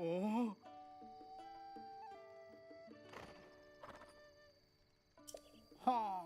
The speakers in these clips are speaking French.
Oh. Ha.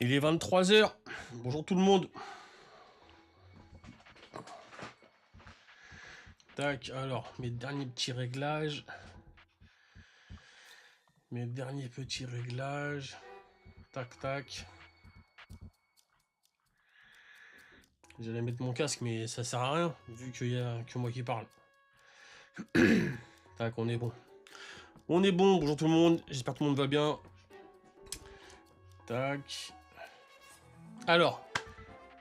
Il est 23 h. Bonjour tout le monde. Tac, alors, mes derniers petits réglages. Tac, tac. J'allais mettre mon casque, mais ça sert à rien, vu qu'il y a que moi qui parle. Tac, on est bon. On est bon, bonjour tout le monde. J'espère que tout le monde va bien. Tac. Alors,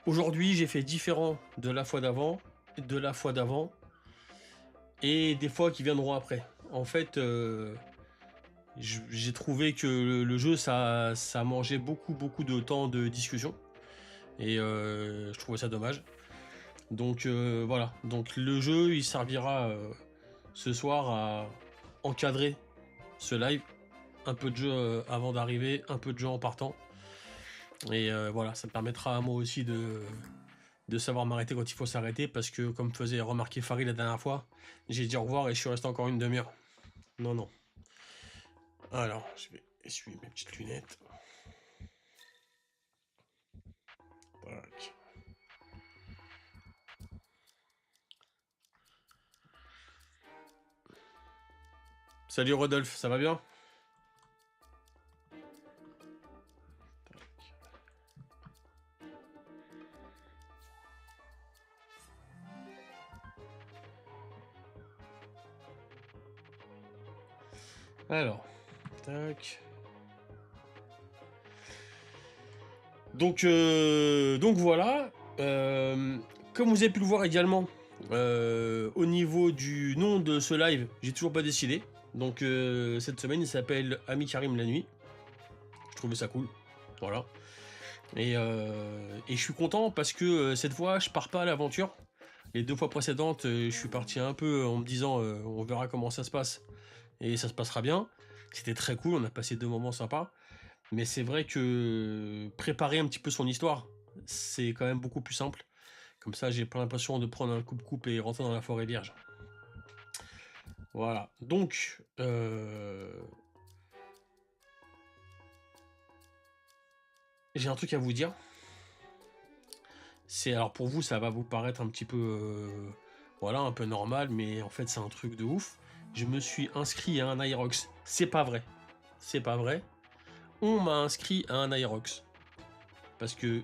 aujourd'hui, j'ai fait différent de la fois d'avant, et des fois qui viendront après. En fait, j'ai trouvé que le jeu, ça mangeait beaucoup de temps de discussion. Et je trouvais ça dommage. Donc voilà. Donc le jeu, il servira ce soir à encadrer ce live. Un peu de jeu avant d'arriver, un peu de jeu en partant. Et voilà, ça me permettra à moi aussi de savoir m'arrêter quand il faut s'arrêter. Parce que comme faisait remarquer Farid la dernière fois, j'ai dit au revoir et je suis resté encore une demi-heure. Non. Alors, je vais essuyer mes petites lunettes. Tac. Salut Rodolphe, ça va bien? Alors, tac. Donc voilà. Comme vous avez pu le voir également, au niveau du nom de ce live, j'ai toujours pas décidé. Donc cette semaine, il s'appelle Ami Karim la nuit. Je trouvais ça cool. Voilà. Et je suis content parce que cette fois, je pars pas à l'aventure. Les 2 fois précédentes, je suis parti un peu en me disant on verra comment ça se passe. Et ça se passera bien. C'était très cool, on a passé 2 moments sympas. Mais c'est vrai que préparer un petit peu son histoire, c'est quand même beaucoup plus simple. Comme ça, j'ai pas l'impression de prendre un coupe-coupe et rentrer dans la forêt vierge. Voilà. Donc, j'ai un truc à vous dire. Alors pour vous, ça va vous paraître un petit peu, voilà, un peu normal, mais en fait, c'est un truc de ouf. Je me suis inscrit à un Aerox. C'est pas vrai. On m'a inscrit à un Aerox. Parce que,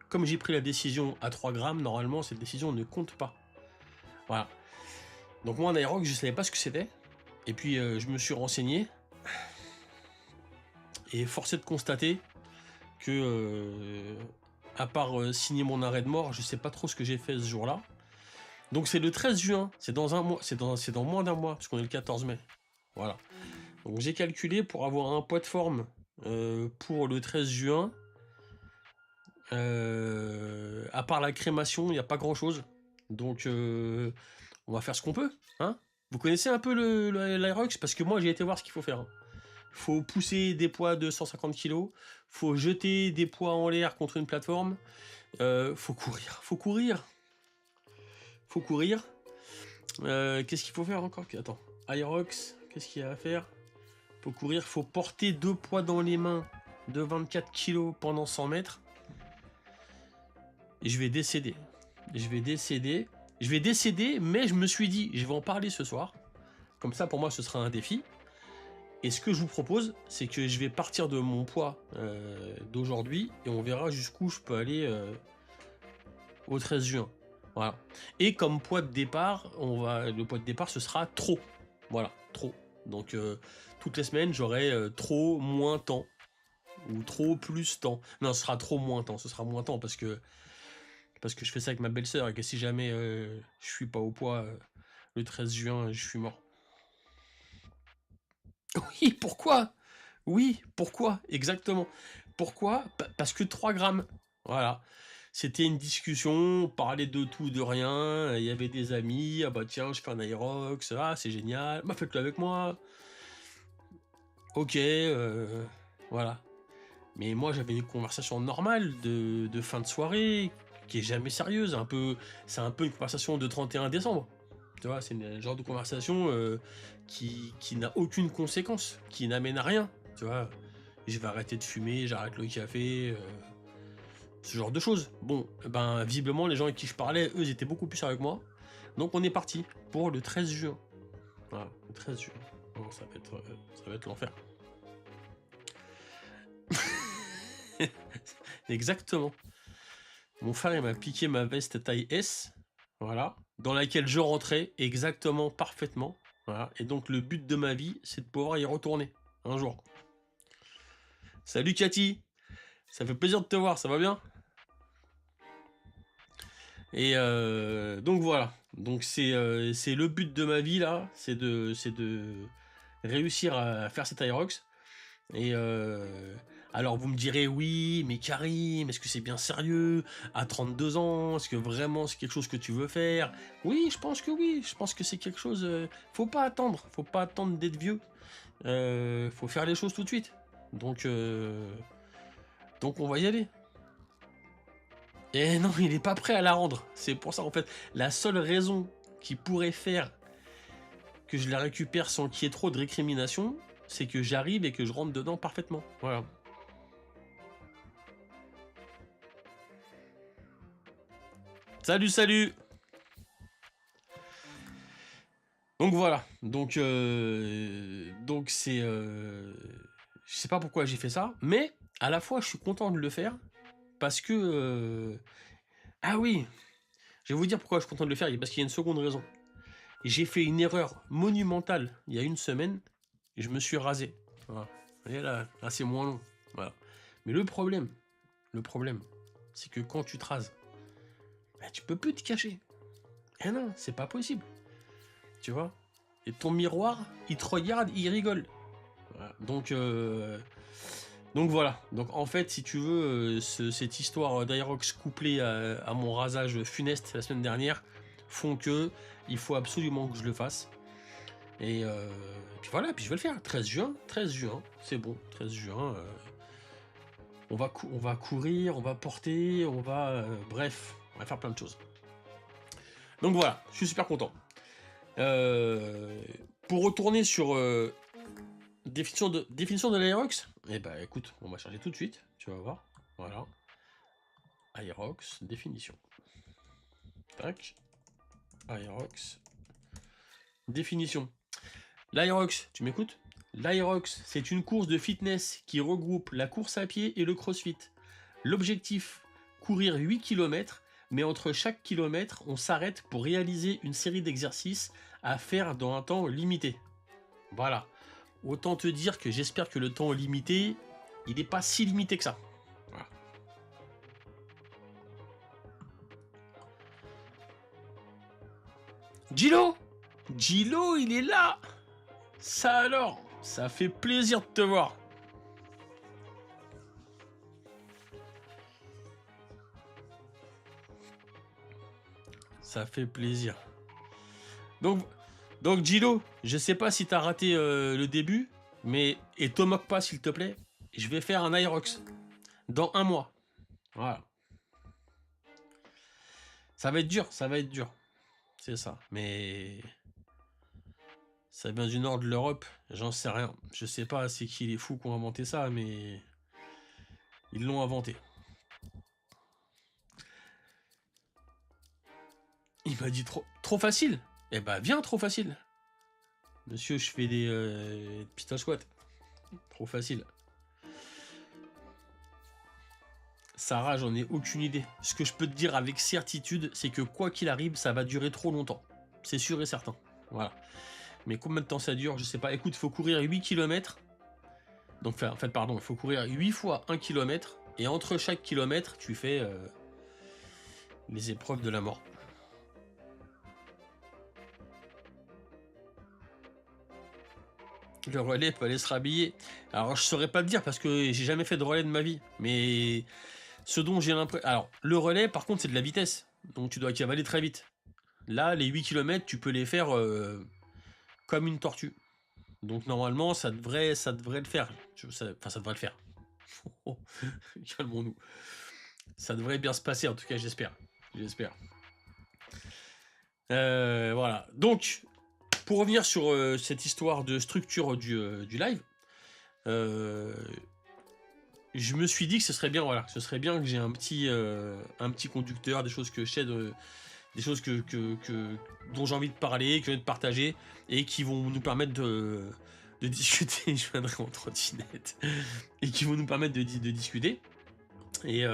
comme j'ai pris la décision à 3 grammes, normalement, cette décision ne compte pas. Voilà. Donc moi, un Aerox, je savais pas ce que c'était. Et puis, je me suis renseigné. Et force est de constater que, à part signer mon arrêt de mort, je sais pas trop ce que j'ai fait ce jour-là. Donc c'est le 13 juin, c'est dans un mois, c'est dans moins d'un mois, parce qu'on est le 14 mai. Voilà. Donc j'ai calculé pour avoir un poids de forme pour le 13 juin. À part la crémation, il n'y a pas grand chose. Donc on va faire ce qu'on peut. Hein, vous connaissez un peu l'Aerox? Parce que moi j'ai été voir ce qu'il faut faire. Hein. Faut pousser des poids de 150 kg. Faut jeter des poids en l'air contre une plateforme. Faut courir. Qu'est-ce qu'il faut faire encore? Attends. Aerox, qu'est-ce qu'il y a à faire? Faut courir, faut porter 2 poids dans les mains de 24 kg pendant 100 mètres. Et je vais décéder, mais je me suis dit, je vais en parler ce soir. Comme ça, pour moi, ce sera un défi. Et ce que je vous propose, c'est que je vais partir de mon poids d'aujourd'hui et on verra jusqu'où je peux aller au 13 juin. Voilà. Et comme poids de départ, le poids de départ, ce sera trop. Voilà, trop. Donc toutes les semaines, j'aurai trop moins temps. Ou trop plus temps. Non, ce sera trop moins temps. Ce sera moins temps parce que je fais ça avec ma belle-sœur et que si jamais je suis pas au poids le 13 juin, je suis mort. Oui, pourquoi? Oui, pourquoi? Exactement. Pourquoi? Parce que 3 grammes. Voilà. C'était une discussion, on parlait de tout, de rien, il y avait des amis, ah bah tiens, je fais un Aerox, ah c'est génial, bah faites-le avec moi. Ok, voilà. Mais moi j'avais une conversation normale de fin de soirée, qui est jamais sérieuse, c'est un peu une conversation de 31 décembre. Tu vois, c'est le genre de conversation qui n'a aucune conséquence, qui n'amène à rien. Tu vois, je vais arrêter de fumer, j'arrête le café, ce genre de choses. Bon, ben visiblement les gens avec qui je parlais, eux, ils étaient beaucoup plus sérieux que moi. Donc on est parti pour le 13 juin. Voilà, le 13 juin. Bon, ça va être l'enfer. Exactement. Mon frère, il m'a piqué ma veste taille S, voilà, dans laquelle je rentrais exactement, parfaitement. Voilà. Et donc le but de ma vie, c'est de pouvoir y retourner un jour. Salut Cathy, ça fait plaisir de te voir, ça va bien? Et donc voilà, donc c'est le but de ma vie là, c'est de réussir à faire cet Aerox. Et alors vous me direz oui, mais Karim, est-ce que c'est bien sérieux? À 32 ans, est-ce que vraiment c'est quelque chose que tu veux faire? Oui, je pense que oui, je pense que c'est quelque chose... faut pas attendre d'être vieux. Faut faire les choses tout de suite. Donc on va y aller. Et non, il est pas prêt à la rendre. C'est pour ça en fait, la seule raison qui pourrait faire que je la récupère sans qu'il y ait trop de récrimination, c'est que j'arrive et que je rentre dedans parfaitement. Voilà. Salut, salut. Donc voilà. Donc c'est... je sais pas pourquoi j'ai fait ça, mais à la fois je suis content de le faire parce que... ah oui, je vais vous dire pourquoi je suis content de le faire, parce qu'il y a une seconde raison. J'ai fait une erreur monumentale il y a une semaine et je me suis rasé. Voilà. Vous voyez là c'est moins long. Voilà. Mais le problème, c'est que quand tu te rases, bah, tu peux plus te cacher. Eh non, c'est pas possible. Tu vois? Et ton miroir, il te regarde, il rigole. Voilà. Donc voilà. Donc en fait, si tu veux, cette histoire d'Aerox couplée à mon rasage funeste la semaine dernière font que il faut absolument que je le fasse. Et puis voilà, puis je vais le faire. 13 juin, c'est bon. 13 juin, on va courir, on va porter, bref, on va faire plein de choses. Donc voilà, je suis super content. Pour retourner sur définition de l'Aerox, eh ben écoute, on va charger tout de suite, tu vas voir. Voilà. Aerox, définition. Tac. Aerox. Définition. L'Aerox, tu m'écoutes? L'Aerox, c'est une course de fitness qui regroupe la course à pied et le crossfit. L'objectif, courir 8 km, mais entre chaque kilomètre, on s'arrête pour réaliser une série d'exercices à faire dans un temps limité. Voilà. Autant te dire que j'espère que le temps limité, il n'est pas si limité que ça. Voilà. Gilo, il est là. Ça alors, ça fait plaisir de te voir. Ça fait plaisir. Donc Gilo, je sais pas si t'as raté le début, mais et te moque pas s'il te plaît. Je vais faire un Aerox dans 1 mois. Voilà. Ça va être dur. C'est ça. Mais ça vient du nord de l'Europe, j'en sais rien. Je sais pas c'est qui les fous qui ont inventé ça, mais ils l'ont inventé. Il m'a dit trop facile. Eh ben viens, trop facile. Monsieur, je fais des pistol squat. Trop facile. Sarah, j'en ai aucune idée. Ce que je peux te dire avec certitude, c'est que quoi qu'il arrive, ça va durer trop longtemps. C'est sûr et certain. Voilà. Mais combien de temps ça dure, je sais pas. Écoute, il faut courir 8 km. Donc, en fait, pardon, il faut courir 8 fois 1 km. Et entre chaque kilomètre, tu fais les épreuves de la mort. Le relais peut aller se rhabiller. Alors, je saurais pas te dire parce que j'ai jamais fait de relais de ma vie. Mais ce dont j'ai l'impression... Alors, le relais, par contre, c'est de la vitesse. Donc, tu dois cavaler très vite. Là, les 8 km, tu peux les faire comme une tortue. Donc, normalement, ça devrait le faire. Enfin, ça devrait le faire. Calmons-nous. Ça devrait bien se passer, en tout cas, j'espère. J'espère. Voilà. Donc, pour revenir sur cette histoire de structure du live, je me suis dit que ce serait bien, voilà, ce serait bien que j'ai un petit conducteur, des choses que je sais, des choses dont j'ai envie de parler, que j'ai envie de partager, et qui vont nous permettre de discuter. Je viendrai en trottinette. Et qui vont nous permettre de discuter. Et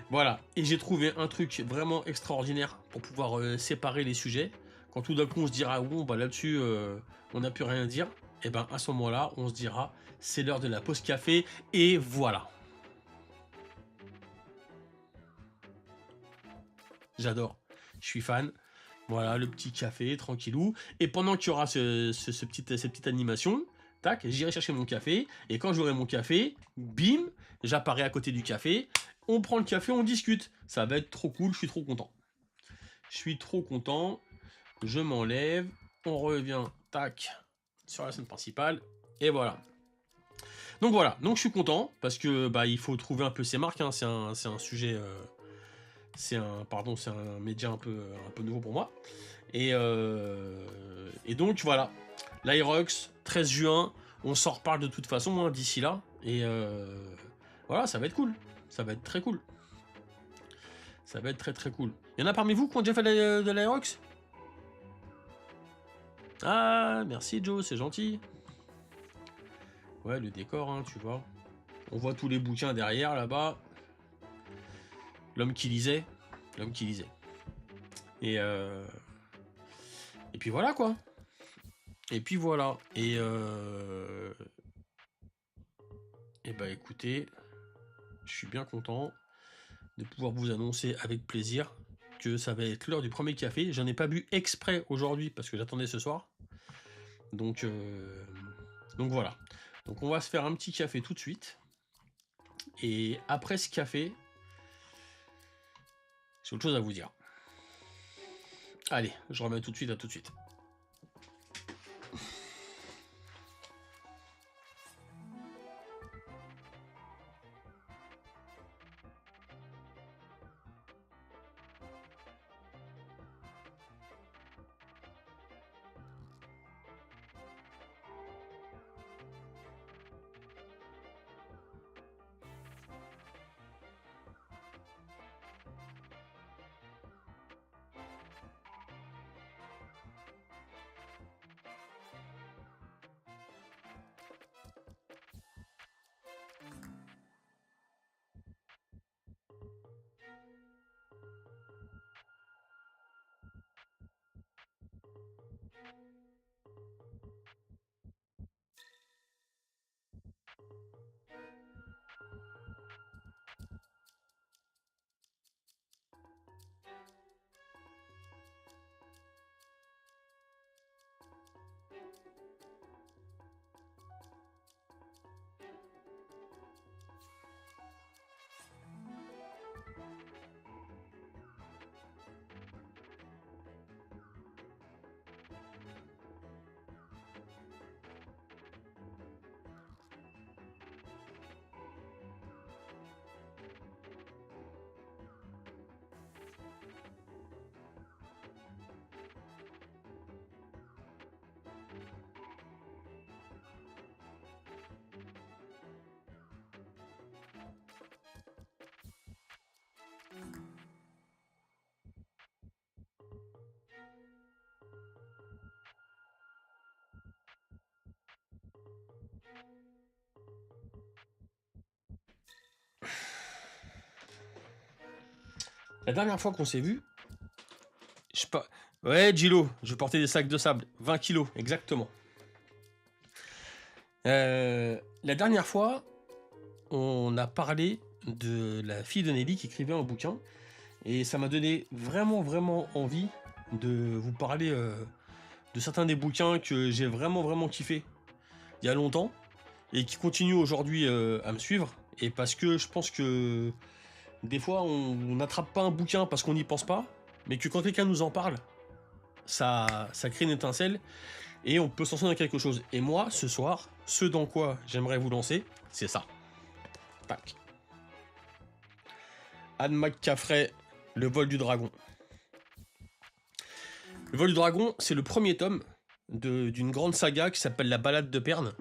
voilà. Et j'ai trouvé un truc vraiment extraordinaire pour pouvoir séparer les sujets. Quand tout d'un coup on se dira, ah bon, bah là-dessus, on n'a plus rien à dire, et ben à ce moment-là, on se dira, c'est l'heure de la pause café, et voilà. J'adore. Je suis fan. Voilà, le petit café, tranquillou. Et pendant qu'il y aura cette petite animation, tac, j'irai chercher mon café. Et quand j'aurai mon café, bim, j'apparais à côté du café. On prend le café, on discute. Ça va être trop cool, je suis trop content. Je suis trop content. Je m'enlève. On revient, tac, sur la scène principale. Et voilà. Donc voilà, donc je suis content parce que bah il faut trouver un peu ses marques. Hein. C'est un sujet, c'est un média un peu nouveau pour moi. Et donc voilà, l'Aerox, 13 juin, on s'en reparle de toute façon hein, d'ici là. Et voilà, ça va être cool. Ça va être très cool. Ça va être très très cool. Il y en a parmi vous qui ont déjà fait de l'Aerox? Ah, merci Joe, c'est gentil. Ouais, le décor, hein, tu vois. On voit tous les bouquins derrière, là-bas. L'homme qui lisait. L'homme qui lisait. Et puis voilà, quoi. Et puis voilà. Et bah écoutez, je suis bien content de pouvoir vous annoncer avec plaisir que ça va être l'heure du premier café. J'en ai pas bu exprès aujourd'hui parce que j'attendais ce soir. Donc voilà. Donc on va se faire un petit café tout de suite. Et après ce café, j'ai autre chose à vous dire. Allez, je remets tout de suite, à tout de suite. La dernière fois qu'on s'est vu, je sais pas. Ouais, Gilo, je portais des sacs de sable. 20 kilos, exactement. La dernière fois, on a parlé de la fille de Nelly qui écrivait un bouquin. Et ça m'a donné vraiment, vraiment envie de vous parler de certains des bouquins que j'ai vraiment, vraiment kiffé il y a longtemps. Et qui continuent aujourd'hui à me suivre. Et parce que je pense que des fois, on n'attrape pas un bouquin parce qu'on n'y pense pas. Mais que quand quelqu'un nous en parle, ça crée une étincelle et on peut s'en sortir dans quelque chose. Et moi, ce soir, ce dans quoi j'aimerais vous lancer, c'est ça. Tac. Anne McCaffrey, Le vol du dragon. Le vol du dragon, c'est le premier tome d'une grande saga qui s'appelle La Balade de Perne.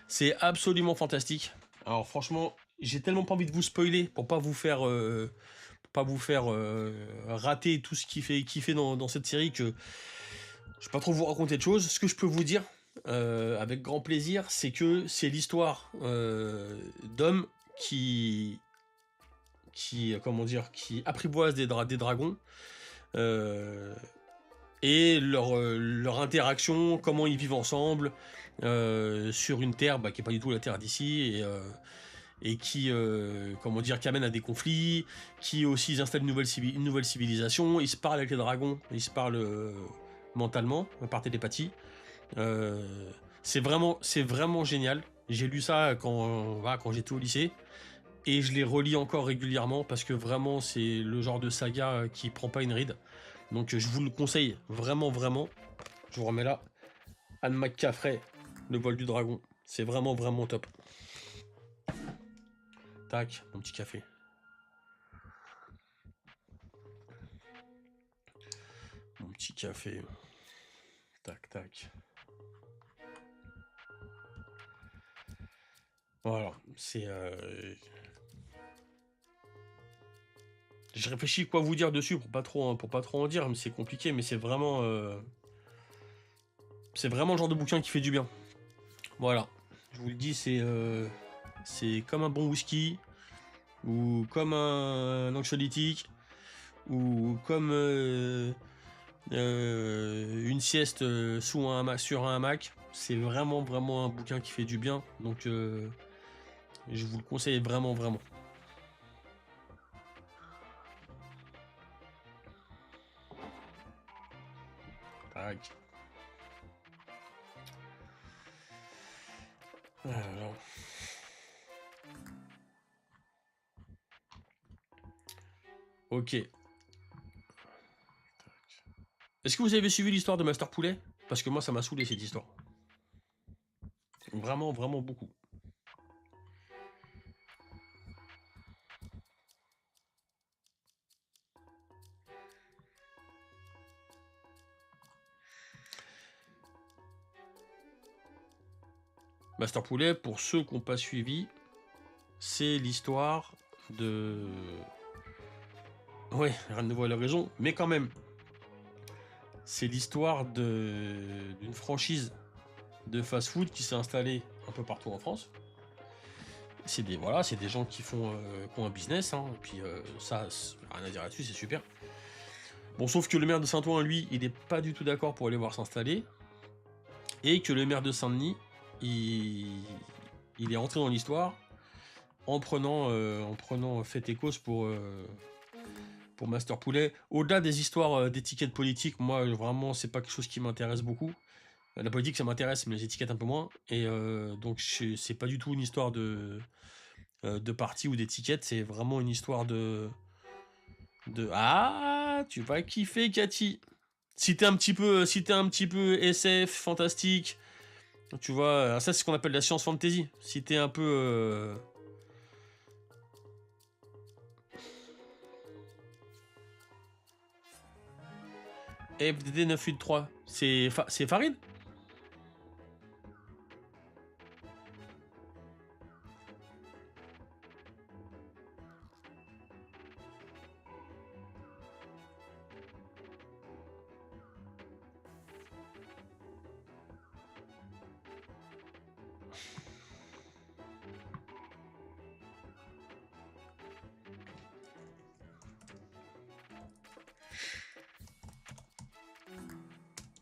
C'est absolument fantastique. Alors franchement, j'ai tellement pas envie de vous spoiler pour pas vous faire, rater tout ce qui fait kiffer dans cette série que je vais pas trop vous raconter de choses. Ce que je peux vous dire, avec grand plaisir, c'est que c'est l'histoire d'hommes comment dire, qui apprivoisent des dragons euh, et leur interaction, comment ils vivent ensemble sur une terre qui est pas du tout la terre d'ici et qui, comment dire, qui amène à des conflits, qui aussi ils installent une nouvelle civilisation, ils se parlent avec les dragons, ils se parlent mentalement, par télépathie. Euh, c'est vraiment génial. J'ai lu ça quand j'étais au lycée. Et je les relis encore régulièrement parce que vraiment c'est le genre de saga qui prend pas une ride. Donc je vous le conseille vraiment vraiment. Je vous remets là. Anne McCaffrey, Le vol du dragon. C'est vraiment vraiment top. Tac, mon petit café. Mon petit café. Tac, tac. Voilà, c'est... Je réfléchis quoi vous dire dessus pour pas trop en dire, mais c'est compliqué, mais c'est vraiment le genre de bouquin qui fait du bien. Voilà, je vous le dis, c'est comme un bon whisky, ou comme un anxiolytique, ou comme une sieste sur un hamac. C'est vraiment vraiment un bouquin qui fait du bien, donc je vous le conseille vraiment vraiment. Tac. Alors. Ok. Est-ce que vous avez suivi l'histoire de Master Poulet? Parce que moi ça m'a saoulé cette histoire. Vraiment vraiment beaucoup. Master Poulet, pour ceux qui n'ont pas suivi, c'est l'histoire de... Ouais, rien ne voit la raison, mais quand même, c'est l'histoire d'une franchise de fast-food qui s'est installée un peu partout en France. C'est des gens qui ont un business, hein, et puis ça, rien à dire là-dessus, c'est super. Bon, sauf que le maire de Saint-Ouen, lui, il n'est pas du tout d'accord pour aller voir s'installer, et que le maire de Saint-Denis, il est rentré dans l'histoire en prenant fait et cause pour Master Poulet. Au-delà des histoires d'étiquettes politiques, moi vraiment c'est pas quelque chose qui m'intéresse beaucoup. La politique ça m'intéresse, mais les étiquettes un peu moins. Et donc c'est pas du tout une histoire de parti ou d'étiquette, c'est vraiment une histoire Ah, tu vas kiffer Cathy. Si t'es un petit peu SF, fantastique, tu vois, ça c'est ce qu'on appelle la science fantasy. Si t'es un peu FDD 983, c'est Farid.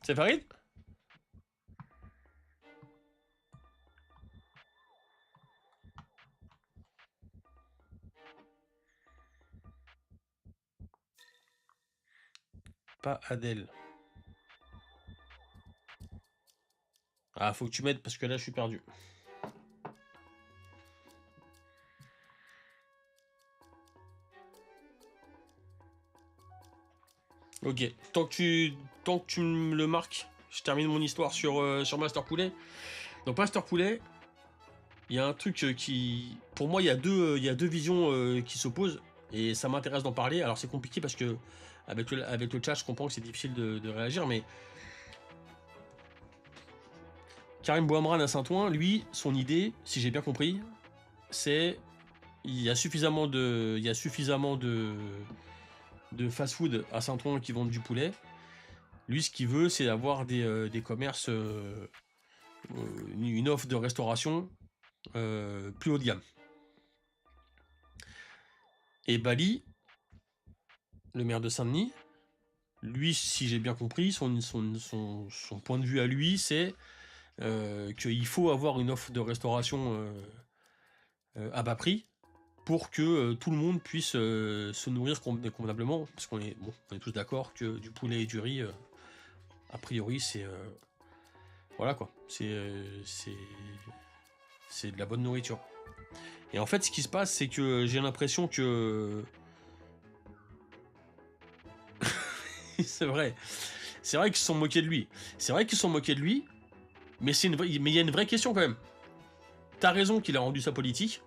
C'est Farid? Pas Adèle. Ah, faut que tu m'aides parce que là, je suis perdu. Ok, tant que tu me le marques, je termine mon histoire sur Master Poulet. Donc Master Poulet, il y a un truc qui... Pour moi, il y a deux visions qui s'opposent, et ça m'intéresse d'en parler. Alors c'est compliqué parce que avec le chat, je comprends que c'est difficile de réagir, mais Karim Bouamran à Saint-Ouen, lui, son idée, si j'ai bien compris, c'est il y a suffisamment de fast-food à Saint-Ouen qui vendent du poulet. Lui, ce qu'il veut, c'est avoir des commerces, une offre de restauration plus haut de gamme. Et Bali, le maire de Saint-Denis, lui, si j'ai bien compris, son point de vue à lui, c'est qu'il faut avoir une offre de restauration à bas prix pour que tout le monde puisse se nourrir convenablement, parce qu'on est, bon, on est tous d'accord que du poulet et du riz, a priori, c'est... voilà quoi, c'est de la bonne nourriture. Et en fait, ce qui se passe, c'est que j'ai l'impression que... c'est vrai qu'ils se sont moqués de lui. C'est vrai qu'ils se sont moqués de lui, mais il y a une vraie question quand même. T'as raison qu'il a rendu ça politique.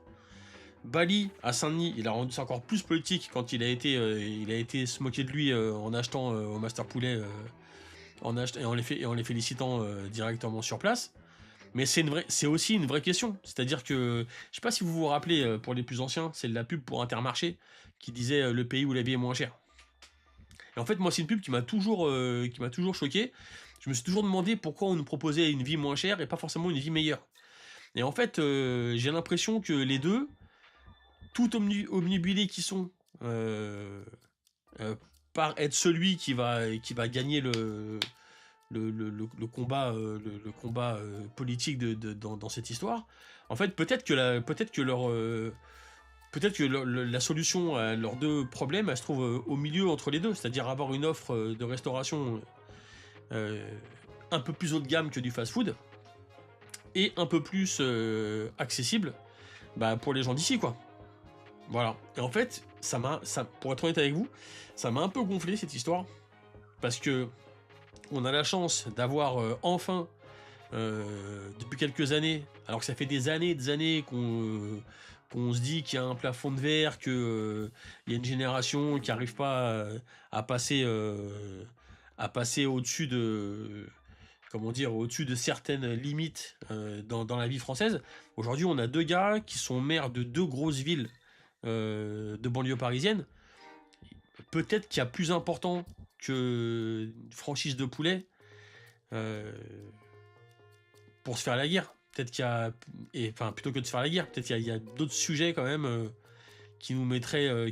Bali, à Saint-Denis, il a rendu ça encore plus politique quand il a été se moquer de lui en achetant au Master Poulet, et en les félicitant directement sur place. Mais c'est aussi une vraie question. C'est-à-dire que, je sais pas si vous vous rappelez, pour les plus anciens, c'est la pub pour Intermarché qui disait le pays où la vie est moins chère. Et en fait, moi, c'est une pub qui m'a toujours choqué. Je me suis toujours demandé pourquoi on nous proposait une vie moins chère et pas forcément une vie meilleure. Et en fait, j'ai l'impression que les deux, tout omnibulés qui sont par être celui qui va gagner le combat, le combat politique dans cette histoire, en fait, peut-être que la solution à leurs deux problèmes, elle se trouve au milieu entre les deux, c'est-à-dire avoir une offre de restauration un peu plus haut de gamme que du fast-food et un peu plus accessible pour les gens d'ici, quoi. Voilà. Et en fait, pour être honnête avec vous, ça m'a un peu gonflé cette histoire parce que on a la chance d'avoir enfin, depuis quelques années, alors que ça fait des années qu'on se dit qu'il y a un plafond de verre, qu'il y a une génération qui n'arrive pas à passer, au-dessus de, comment dire, au-dessus de certaines limites dans la vie française. Aujourd'hui, on a deux gars qui sont maires de deux grosses villes de banlieue parisienne. Peut-être qu'il y a plus important que une franchise de poulet pour se faire la guerre. Peut-être qu'il y a, enfin, plutôt que de se faire la guerre, peut-être qu'il y a d'autres sujets quand même qui mettraient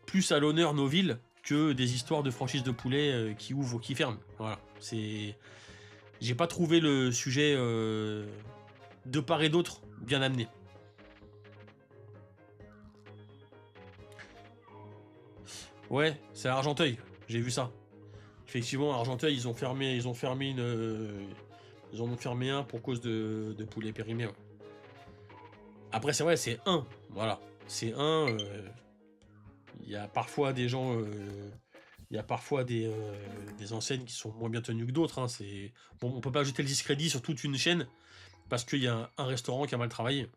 plus à l'honneur nos villes que des histoires de franchises de poulet qui ouvrent ou qui ferment. Voilà, j'ai pas trouvé le sujet de part et d'autre bien amené. Ouais, c'est à Argenteuil, j'ai vu ça. Effectivement, à Argenteuil, ils ont fermé ils en ont fermé un pour cause de poulet périmé. Ouais. Après, c'est vrai, c'est un, voilà, c'est un. Il y a parfois des gens, il y a parfois des enseignes qui sont moins bien tenues que d'autres. Hein, bon, on peut pas jeter le discrédit sur toute une chaîne parce qu'il y a un restaurant qui a mal travaillé.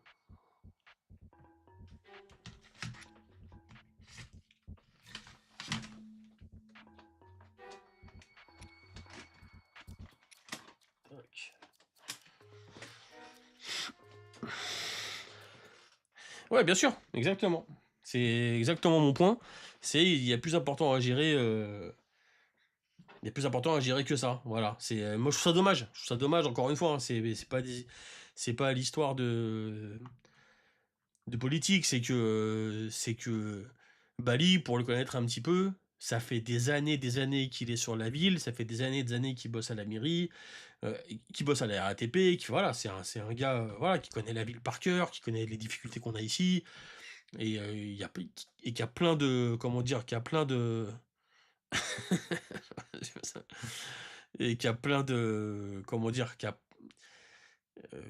Ouais, bien sûr, exactement. C'est exactement mon point. Il y a plus important à gérer. Il y a plus important à gérer que ça. Voilà. Moi, je trouve ça dommage. Je trouve ça dommage. Encore une fois, hein, c'est pas l'histoire de politique. C'est que Bali, pour le connaître un petit peu, Ça fait des années qu'il est sur la ville, ça fait des années qu'il bosse à la mairie, qu'il bosse à la RATP, voilà, c'est un gars, voilà, qui connaît la ville par cœur, qui connaît les difficultés qu'on a ici, et qui a plein de, comment dire, qui a plein de, et qui a plein de, comment dire, euh,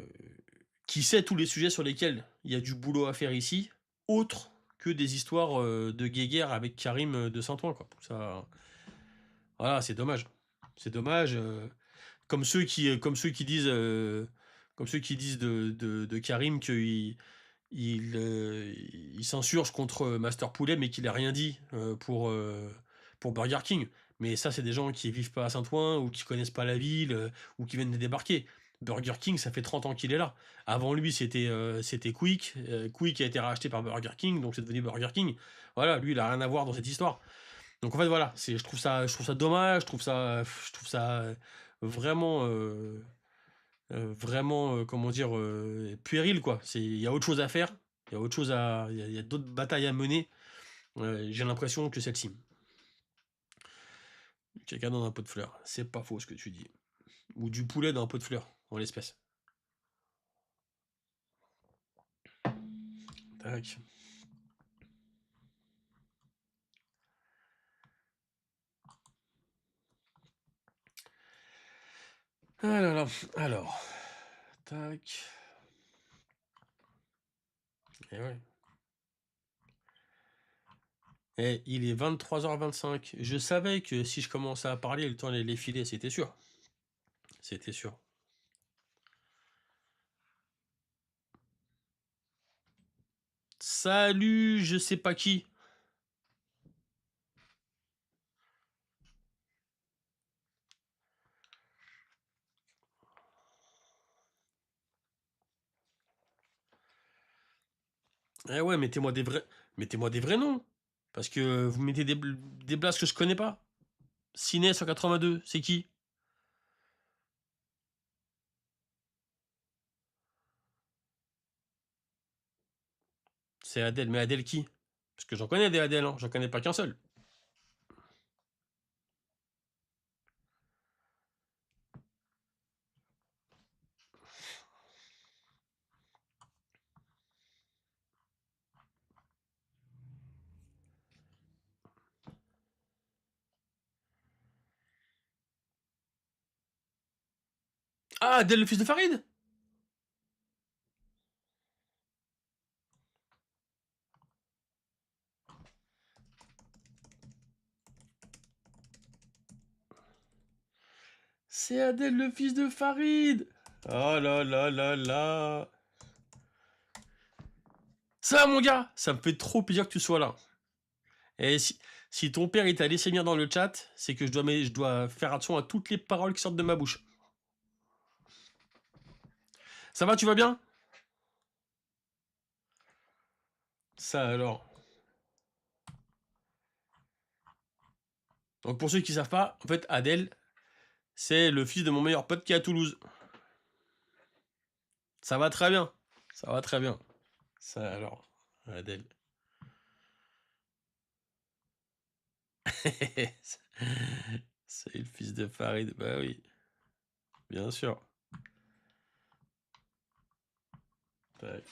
qui sait tous les sujets sur lesquels il y a du boulot à faire ici, autre que des histoires de guéguerre avec Karim de Saint-Ouen, quoi. Ça, voilà, c'est dommage. C'est dommage. Comme ceux qui disent, de Karim qu'il il s'insurge contre Master Poulet, mais qu'il a rien dit pour Burger King. Mais ça, c'est des gens qui vivent pas à Saint-Ouen, ou qui connaissent pas la ville, ou qui viennent de débarquer. Burger King, ça fait 30 ans qu'il est là. Avant lui, c'était Quick. Quick a été racheté par Burger King, donc c'est devenu Burger King. Voilà, lui, il a rien à voir dans cette histoire. Donc en fait, voilà, je trouve ça dommage, je trouve ça vraiment, vraiment, comment dire, puéril, quoi. Il y a autre chose à faire, il y a autre chose il y a d'autres batailles à mener. J'ai l'impression que celle-ci. Quelqu'un dans un pot de fleurs. C'est pas faux ce que tu dis. Ou du poulet dans un pot de fleurs, en l'espèce. Tac. Ah là là. Alors. Tac. Et ouais. Et il est 23h25. Je savais que si je commençais à parler, le temps allait les filer, c'était sûr. C'était sûr. Salut, je sais pas qui. Eh ouais, mettez-moi des vrais noms. Parce que vous mettez des blasts que je connais pas. Ciné 182, c'est qui? C'est Adèle, mais Adèle qui? Parce que j'en connais des Adèle, hein. J'en connais pas qu'un seul. Ah, Adèle le fils de Farid? C'est Adèle le fils de Farid. Oh là là là là. Ça, mon gars, ça me fait trop plaisir que tu sois là. Et si ton père il t'a laissé venir dans le chat, c'est que je dois faire attention à toutes les paroles qui sortent de ma bouche. Ça va, tu vas bien? Ça alors. Donc pour ceux qui savent pas, en fait, Adèle, c'est le fils de mon meilleur pote qui est à Toulouse. Ça va très bien. Ça va très bien. Ça alors, Adèle. C'est le fils de Farid. Bah oui, bien sûr. Tac.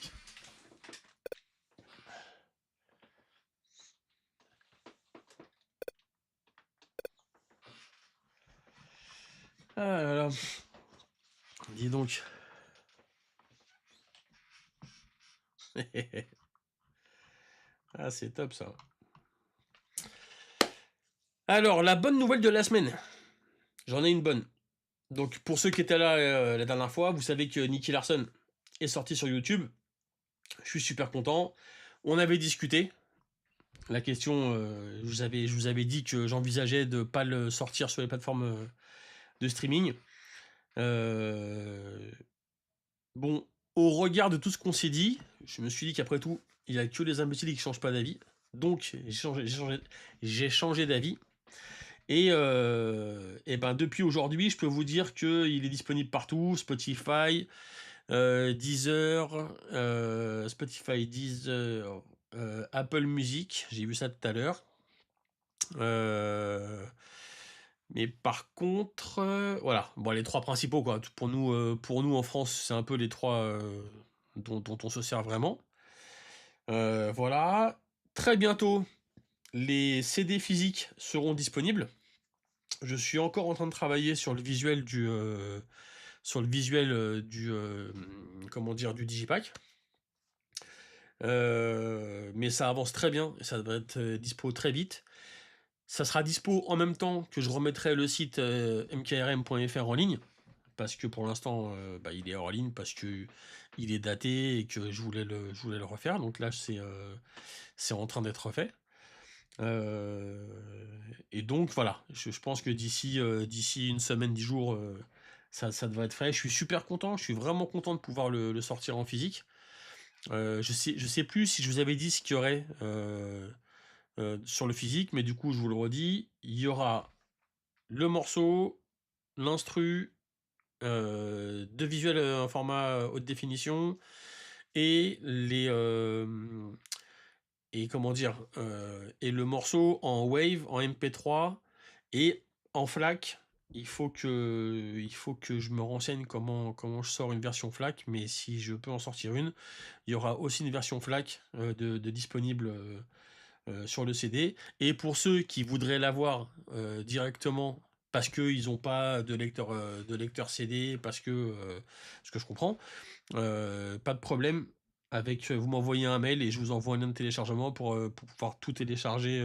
Ah là là. Dis donc. Ah, c'est top ça. Alors, la bonne nouvelle de la semaine. J'en ai une bonne. Donc, pour ceux qui étaient là la dernière fois, vous savez que Nicky Larson est sorti sur YouTube. Je suis super content. On avait discuté. La question, je vous avais dit que j'envisageais de ne pas le sortir sur les plateformes de streaming. Bon, au regard de tout ce qu'on s'est dit, je me suis dit qu'après tout, il n'y a que les imbéciles qui ne changent pas d'avis. Donc, j'ai changé d'avis. Et ben depuis aujourd'hui, je peux vous dire qu'il est disponible partout, Spotify, Deezer, Apple Music, j'ai vu ça tout à l'heure. Mais par contre, voilà, bon, les 3 principaux, quoi. Pour nous en France, c'est un peu les 3 dont on se sert vraiment. Voilà. Très bientôt, les CD physiques seront disponibles. Je suis encore en train de travailler sur le visuel comment dire, du digipack. Mais ça avance très bien et ça devrait être dispo très vite. Ça sera dispo en même temps que je remettrai le site mkrm.fr en ligne, parce que pour l'instant, bah, il est hors ligne parce que il est daté et que je voulais le refaire. Donc là, c'est en train d'être refait. Et donc voilà, je pense que d'ici une semaine, 10 jours, ça devrait être fait. Je suis super content, je suis vraiment content de pouvoir le sortir en physique. Je sais plus si je vous avais dit ce qu'il y aurait sur le physique, mais du coup, je vous le redis, il y aura le morceau, l'instru, 2 visuels en format haute définition et et comment dire, et le morceau en wave, en MP3 et en FLAC. Il faut que je me renseigne comment je sors une version FLAC, mais si je peux en sortir une, il y aura aussi une version FLAC de disponible sur le CD. Et pour ceux qui voudraient l'avoir directement parce qu'ils n'ont pas de lecteur CD, ce que je comprends, pas de problème. Vous m'envoyez un mail et je vous envoie un lien de téléchargement pour pouvoir tout télécharger.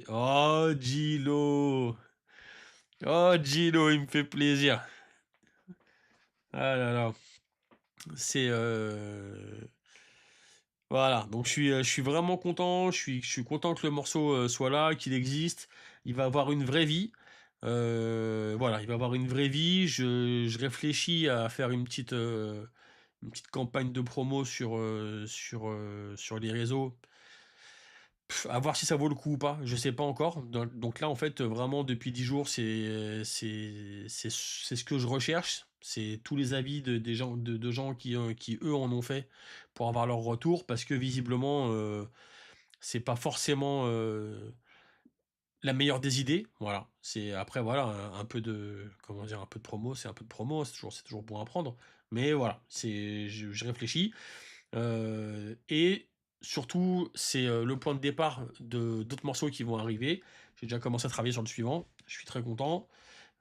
Oh, Gilo! Oh, Gilo, il me fait plaisir. Ah là là. C'est. Voilà, donc je suis vraiment content, je suis content que le morceau soit là, qu'il existe. Il va avoir une vraie vie. Voilà, il va avoir une vraie vie. Je réfléchis à faire une petite campagne de promo sur les réseaux. À voir si ça vaut le coup ou pas, je sais pas encore. Donc là, en fait, vraiment, depuis 10 jours, c'est ce que je recherche. C'est tous les avis de gens qui, eux, en ont fait pour avoir leur retour, parce que visiblement, c'est pas forcément la meilleure des idées. Voilà. Après, voilà, un peu de, comment dire, un peu de promo, c'est un peu de promo, c'est toujours bon à prendre. Mais voilà, je réfléchis. Et surtout, c'est le point de départ de d'autres morceaux qui vont arriver. J'ai déjà commencé à travailler sur le suivant. Je suis très content.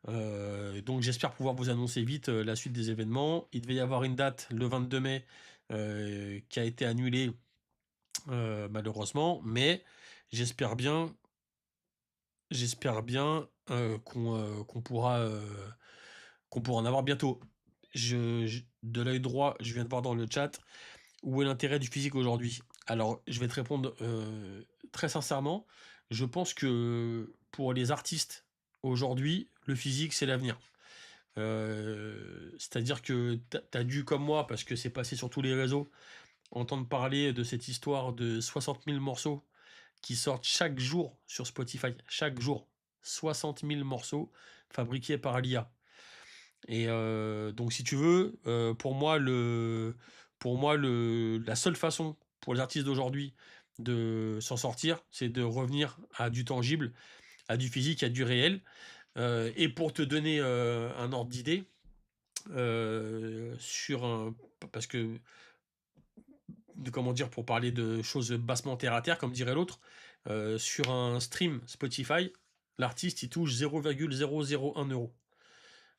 Donc j'espère pouvoir vous annoncer vite la suite des événements. Il devait y avoir une date le 22 mai qui a été annulée malheureusement, mais j'espère bien, qu'on pourra en avoir bientôt. De l'œil droit, je viens de voir dans le chat où est l'intérêt du physique aujourd'hui. Alors, je vais te répondre très sincèrement. Je pense que pour les artistes aujourd'hui, le physique, c'est l'avenir. C'est-à-dire que t'as dû, comme moi, parce que c'est passé sur tous les réseaux, entendre parler de cette histoire de 60 000 morceaux qui sortent chaque jour sur Spotify. Chaque jour. 60 000 morceaux fabriqués par l'IA. Et donc, si tu veux, la seule façon pour les artistes d'aujourd'hui de s'en sortir, c'est de revenir à du tangible, à du physique, à du réel. Et pour te donner un ordre d'idée, parce que, comment dire, pour parler de choses bassement terre à terre, comme dirait l'autre, sur un stream Spotify, l'artiste il touche 0,001 euro.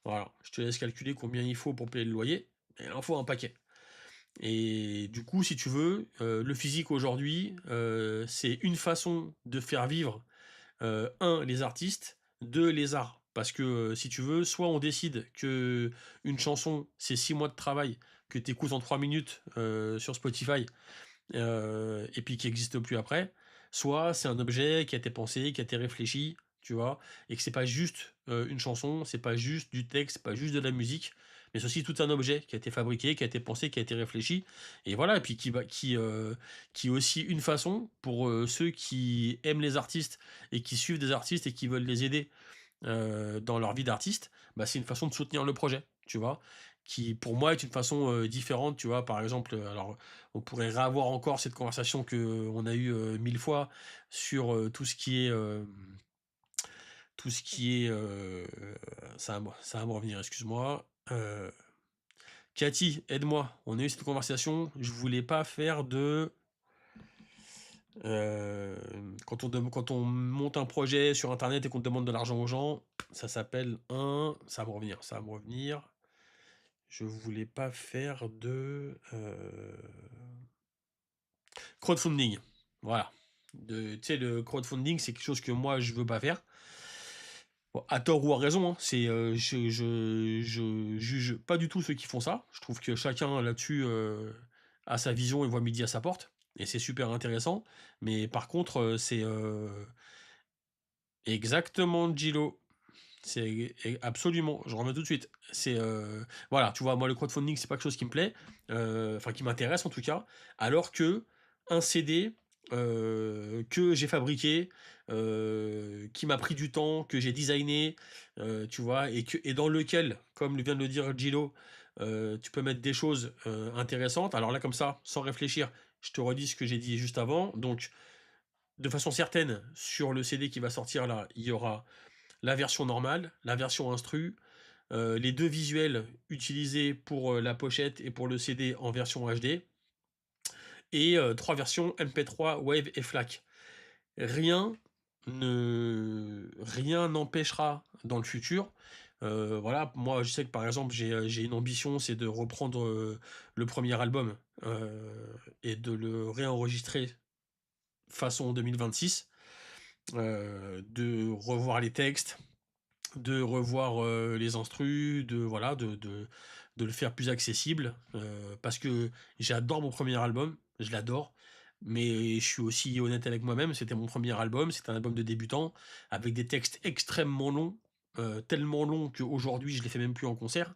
Voilà, je te laisse calculer combien il faut pour payer le loyer. Il en faut un paquet. Et du coup, si tu veux, le physique aujourd'hui, c'est une façon de faire vivre, un, les artistes, deux, les arts. Parce que si tu veux, soit on décide que une chanson, c'est 6 mois de travail, que tu écoutes en 3 minutes sur Spotify, et puis qui n'existe plus après, soit c'est un objet qui a été pensé, qui a été réfléchi, tu vois, et que c'est pas juste une chanson, c'est pas juste du texte, c'est pas juste de la musique, mais c'est aussi tout un objet qui a été fabriqué, qui a été pensé, qui a été réfléchi, et voilà, et puis qui est aussi une façon pour ceux qui aiment les artistes et qui suivent des artistes et qui veulent les aider dans leur vie d'artiste, bah, c'est une façon de soutenir le projet, tu vois. qui pour moi est une façon différente, tu vois. Par exemple, alors on pourrait réavoir encore cette conversation que on a eue 1000 fois sur tout ce qui est, ça va me revenir, excuse-moi. Cathy, aide-moi. On a eu cette conversation. Je voulais pas faire de quand on monte un projet sur internet et qu'on demande de l'argent aux gens, ça s'appelle ça va me revenir, ça va me revenir. Je voulais pas faire de crowdfunding. Voilà. Tu sais, le crowdfunding, c'est quelque chose que moi, je veux pas faire. Bon, à tort ou à raison, hein, je juge pas du tout ceux qui font ça. Je trouve que chacun là-dessus a sa vision et voit midi à sa porte. Et c'est super intéressant. Mais par contre, c'est exactement Gilo. C'est absolument, je remets tout de suite. C'est voilà, tu vois, moi le crowdfunding, c'est pas quelque chose qui me plaît, enfin qui m'intéresse en tout cas, alors que un CD que j'ai fabriqué, qui m'a pris du temps, que j'ai designé, tu vois, et dans lequel, comme vient de le dire Gilo, tu peux mettre des choses intéressantes. Alors là, comme ça, sans réfléchir, je te redis ce que j'ai dit juste avant. Donc, de façon certaine, sur le CD qui va sortir là, il y aura la version normale, la version instru, les deux visuels utilisés pour la pochette et pour le CD en version HD, et trois versions MP3, Wave et FLAC. Rien rien n'empêchera dans le futur. Voilà, moi je sais que par exemple j'ai une ambition, c'est de reprendre le premier album et de le réenregistrer façon 2026, de revoir les textes, de revoir les instrus, voilà, de le faire plus accessible, parce que j'adore mon premier album, je l'adore, mais je suis aussi honnête avec moi-même, c'était mon premier album, c'était un album de débutant, avec des textes extrêmement longs, tellement longs qu'aujourd'hui je les fais même plus en concert.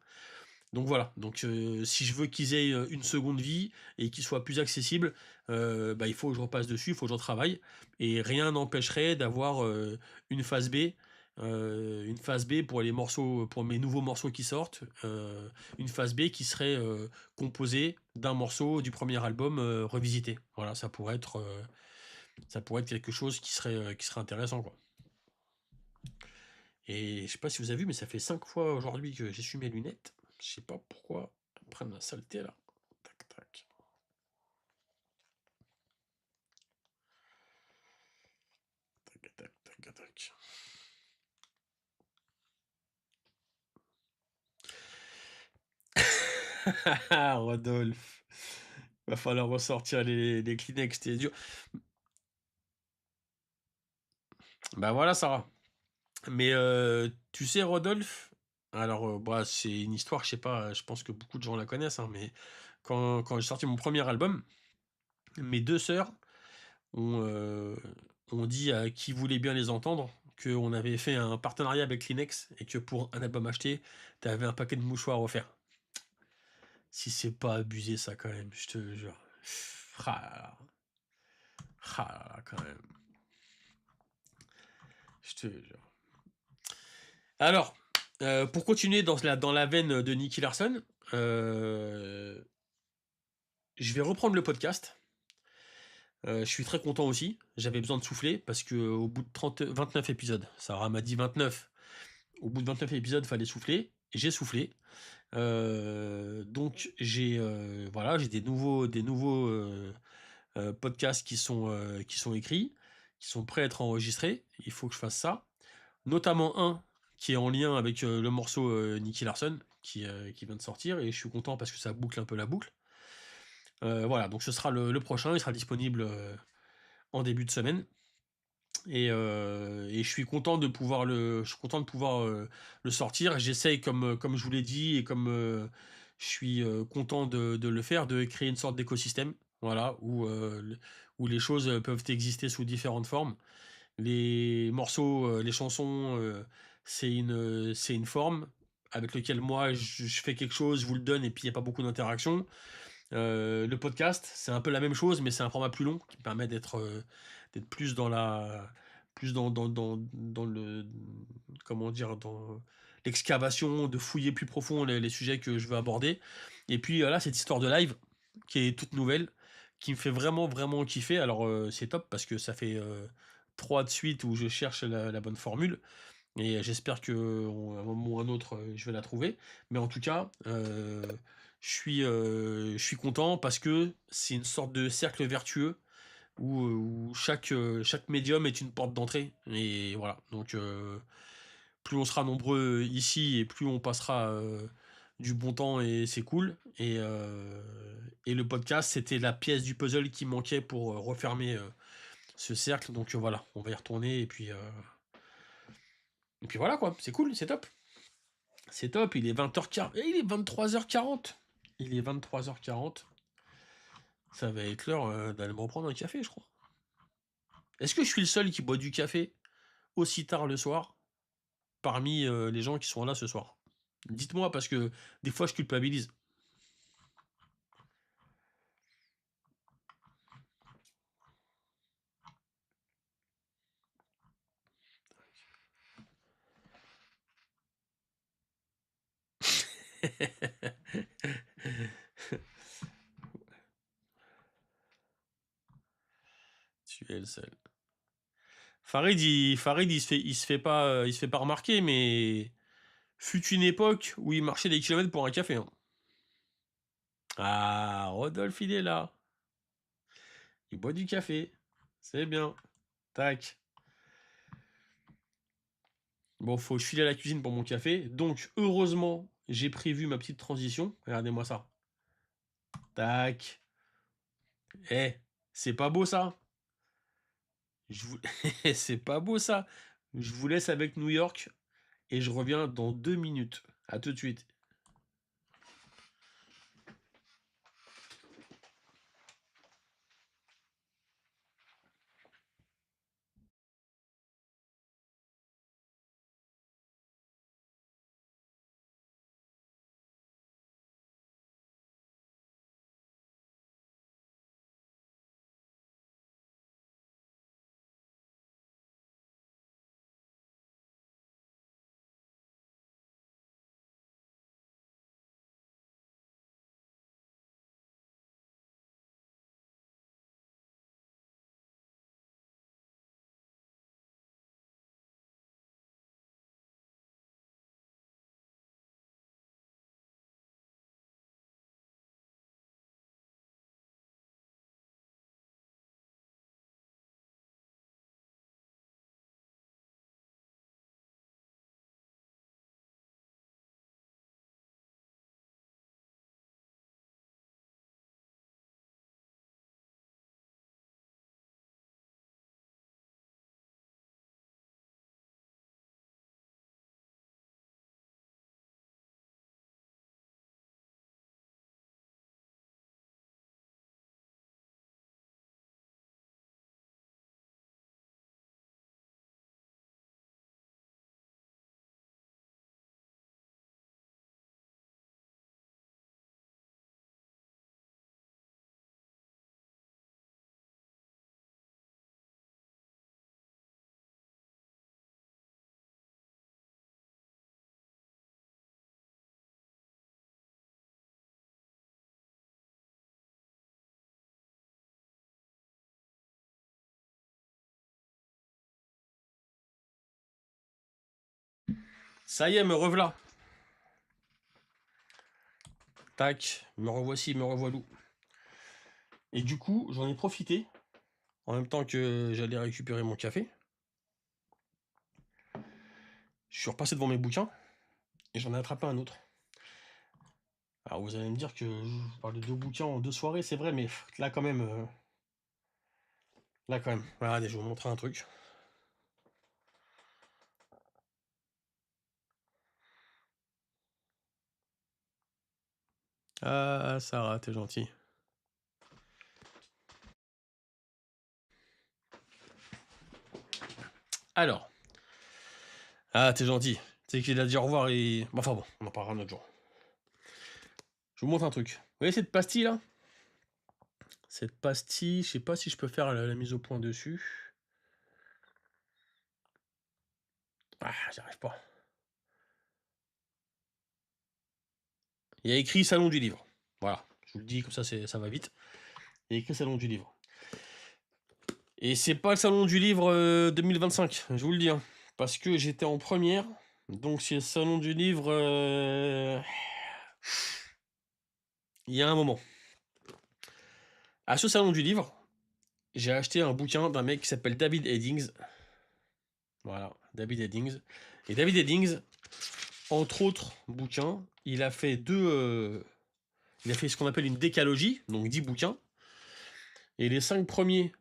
Donc voilà, donc si je veux qu'ils aient une seconde vie et qu'ils soient plus accessibles, bah, il faut que je repasse dessus, il faut que je retravaille. Et rien n'empêcherait d'avoir une phase B pour les morceaux, pour mes nouveaux morceaux qui sortent, une phase B qui serait composée d'un morceau du premier album revisité. Voilà, ça pourrait être quelque chose qui serait intéressant, quoi. Et je sais pas si vous avez vu, mais ça fait 5 fois aujourd'hui que j'essuie mes lunettes. Je sais pas pourquoi elles prennent la saleté là. Tac tac. Tac tac tac tac. Rodolphe. Va falloir ressortir les Kleenex, t'es dur. Bah voilà Sarah. Mais tu sais Rodolphe, alors bah, c'est une histoire, je sais pas, je pense que beaucoup de gens la connaissent, hein, mais quand j'ai sorti mon premier album, mes deux sœurs ont, ont dit à qui voulait bien les entendre qu'on avait fait un partenariat avec Kleenex et que pour un album acheté, t'avais un paquet de mouchoirs offert. Si c'est pas abusé ça quand même, je te jure. Ah là là. Ah là là, quand même. Je te jure. Alors, pour continuer dans la veine de Nicky Larson, je vais reprendre le podcast. Je suis très content aussi. J'avais besoin de souffler parce que au bout de 29 épisodes, Sarah m'a dit 29. Au bout de 29 épisodes, fallait souffler. J'ai soufflé. Donc voilà, j'ai des nouveaux podcasts qui sont écrits, qui sont prêts à être enregistrés. Il faut que je fasse ça. Notamment un qui est en lien avec le morceau Nicky Larson qui vient de sortir et je suis content parce que ça boucle un peu la boucle. Voilà, donc ce sera le prochain, il sera disponible en début de semaine. Et je suis content de pouvoir le sortir. J'essaye, comme je vous l'ai dit, et comme je suis content de le faire, de créer une sorte d'écosystème, voilà, où les choses peuvent exister sous différentes formes. Les morceaux, les chansons, c'est une forme avec laquelle moi je fais quelque chose, je vous le donne, et puis il n'y a pas beaucoup d'interaction. Le podcast, c'est un peu la même chose, mais c'est un format plus long qui me permet d'être plus dans la, plus dans le, comment dire, l'excavation, de fouiller plus profond les sujets que je veux aborder. Et puis là, cette histoire de live, qui est toute nouvelle, qui me fait vraiment, vraiment kiffer. Alors c'est top parce que ça fait 3 de suite où je cherche la bonne formule. Et j'espère qu'à un moment ou un autre, je vais la trouver. Mais en tout cas, je suis content parce que c'est une sorte de cercle vertueux où chaque médium est une porte d'entrée. Et voilà. Donc, plus on sera nombreux ici et plus on passera du bon temps et c'est cool. Et le podcast, c'était la pièce du puzzle qui manquait pour refermer ce cercle. Donc voilà, on va y retourner et puis voilà quoi, c'est cool, c'est top. C'est top, il est 20h40. Il est 23h40. Il est 23h40. Ça va être l'heure d'aller me reprendre un café, je crois. Est-ce que je suis le seul qui boit du café aussi tard le soir parmi les gens qui sont là ce soir? Dites-moi parce que des fois je culpabilise. Tu es le seul. Farid, il se fait pas remarquer, mais fut une époque où il marchait des kilomètres pour un café. Hein. Ah, Rodolphe, il est là. Il boit du café. C'est bien. Tac. Bon, faut que je file à la cuisine pour mon café. Donc, heureusement, j'ai prévu ma petite transition. Regardez-moi ça. Tac. Eh, c'est pas beau ça? Je vous... c'est pas beau ça? Je vous laisse avec New York et je reviens dans 2 minutes. À tout de suite. Ça y est, me revoilà. Tac, me revoici, me revoilou. Et du coup, j'en ai profité en même temps que j'allais récupérer mon café. Je suis repassé devant mes bouquins et j'en ai attrapé un autre. Alors vous allez me dire que je parle de 2 bouquins en 2 soirées, c'est vrai, mais là quand même. Là quand même. Regardez, je vais vous montrer un truc. Ah, Sarah, t'es gentil. Alors. Ah, t'es gentil. Tu sais qu'il a dit au revoir et. Bon, enfin bon, on en parlera un autre jour. Je vous montre un truc. Vous voyez cette pastille là? Cette pastille, je sais pas si je peux faire la mise au point dessus. Ah, j'y arrive pas. Il y a écrit Salon du livre. Voilà, je vous le dis, comme ça va vite. Il y a écrit Salon du livre. Et c'est pas le Salon du livre 2025, je vous le dis. Hein, parce que j'étais en première. Donc c'est le Salon du livre... il y a un moment. À ce Salon du livre, j'ai acheté un bouquin d'un mec qui s'appelle David Eddings. Voilà, David Eddings. Et David Eddings, entre autres bouquins, il a fait il a fait ce qu'on appelle une décalogie, donc 10 bouquins. Et les 5 premiers,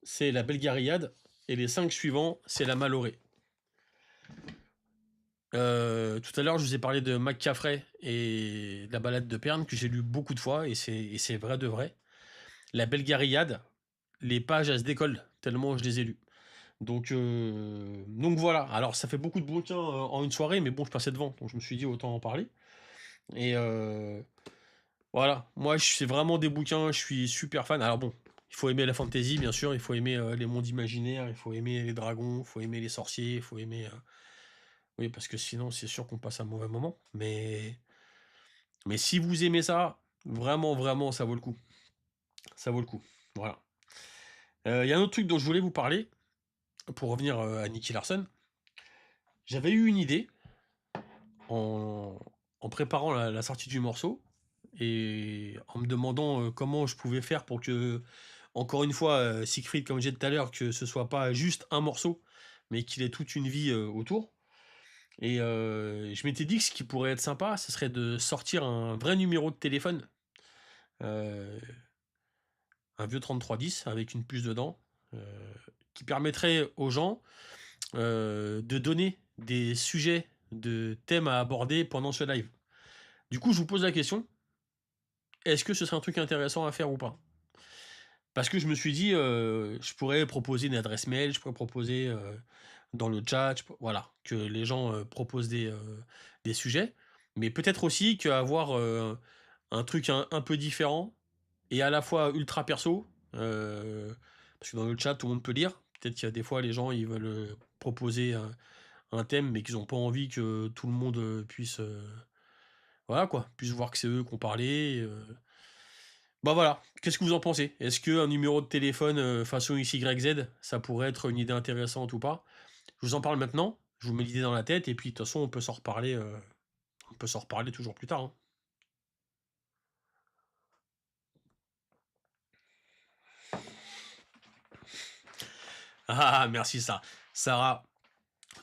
c'est la Belgariade. Et les 5 suivants, c'est la Malorée. Tout à l'heure, je vous ai parlé de McCaffrey et de la balade de Perne, que j'ai lu beaucoup de fois, et c'est vrai de vrai. La Belgariade, les pages, elles se décollent, tellement je les ai lues. Donc voilà. Alors, ça fait beaucoup de bouquins en une soirée, mais bon, je passais devant, donc je me suis dit autant en parler. Et voilà, moi, c'est vraiment des bouquins, je suis super fan. Alors bon, il faut aimer la fantasy, bien sûr, il faut aimer les mondes imaginaires, il faut aimer les dragons, il faut aimer les sorciers, il faut aimer... Oui, parce que sinon, c'est sûr qu'on passe un mauvais moment. Mais si vous aimez ça, vraiment, vraiment, ça vaut le coup. Ça vaut le coup. Voilà. Il y a un autre truc dont je voulais vous parler, pour revenir à Nicky Larson. J'avais eu une idée en, en préparant la sortie du morceau et en me demandant comment je pouvais faire pour que, encore une fois, Siegfried, comme j'ai dit tout à l'heure, que ce soit pas juste un morceau, mais qu'il ait toute une vie autour. Et je m'étais dit que ce qui pourrait être sympa, ce serait de sortir un vrai numéro de téléphone, euh, un vieux 3310 avec une puce dedans, qui permettrait aux gens de donner des sujets de thèmes à aborder pendant ce live. Du coup, je vous pose la question, est-ce que ce serait un truc intéressant à faire ou pas? Parce que je me suis dit, je pourrais proposer une adresse mail, je pourrais proposer dans le chat, voilà, que les gens proposent des sujets, mais peut-être aussi qu'avoir un truc un peu différent et à la fois ultra perso, parce que dans le chat tout le monde peut lire, peut-être qu'il y a des fois les gens ils veulent proposer un thème mais qu'ils n'ont pas envie que tout le monde puisse, voilà quoi, puisse voir que c'est eux qui ont parlé. Bah voilà, qu'est-ce que vous en pensez? Est-ce qu'un numéro de téléphone façon XYZ, ça pourrait être une idée intéressante ou pas? Je vous en parle maintenant, je vous mets l'idée dans la tête, et puis de toute façon on peut s'en reparler toujours plus tard. Hein. Ah merci ça. Sarah,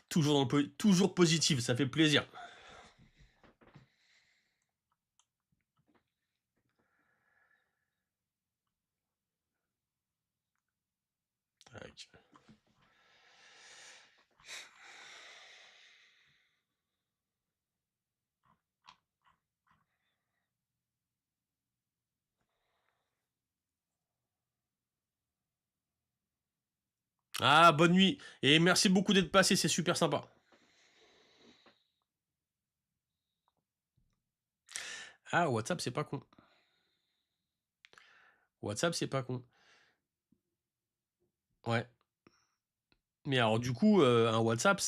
toujours positive, ça fait plaisir. Tac. Ah bonne nuit, et merci beaucoup d'être passé, c'est super sympa. Ah WhatsApp c'est pas con. WhatsApp c'est pas con. Ouais. Mais alors du coup, un WhatsApp,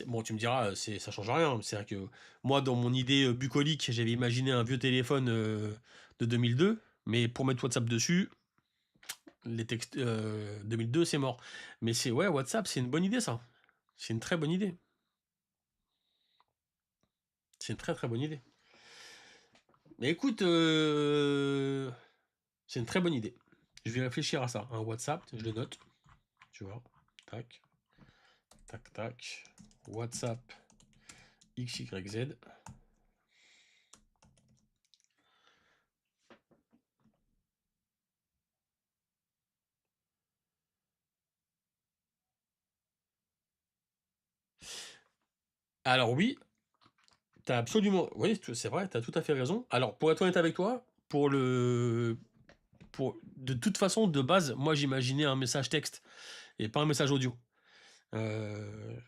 bon, tu me diras, ça change rien. C'est-à-dire que moi, dans mon idée bucolique, j'avais imaginé un vieux téléphone de 2002, mais pour mettre WhatsApp dessus, les textes 2002, c'est mort. Mais ouais, WhatsApp, c'est une bonne idée, ça. C'est une très bonne idée. C'est une très très bonne idée. Mais écoute, c'est une très bonne idée. Je vais réfléchir à ça. Un WhatsApp, je le note. Tu vois. Tac. Tac, tac. WhatsApp XYZ. Alors oui, t'as absolument... Oui, c'est vrai, t'as tout à fait raison. Alors, pour être honnête avec toi, de toute façon, de base, moi j'imaginais un message texte et pas un message audio. Euh,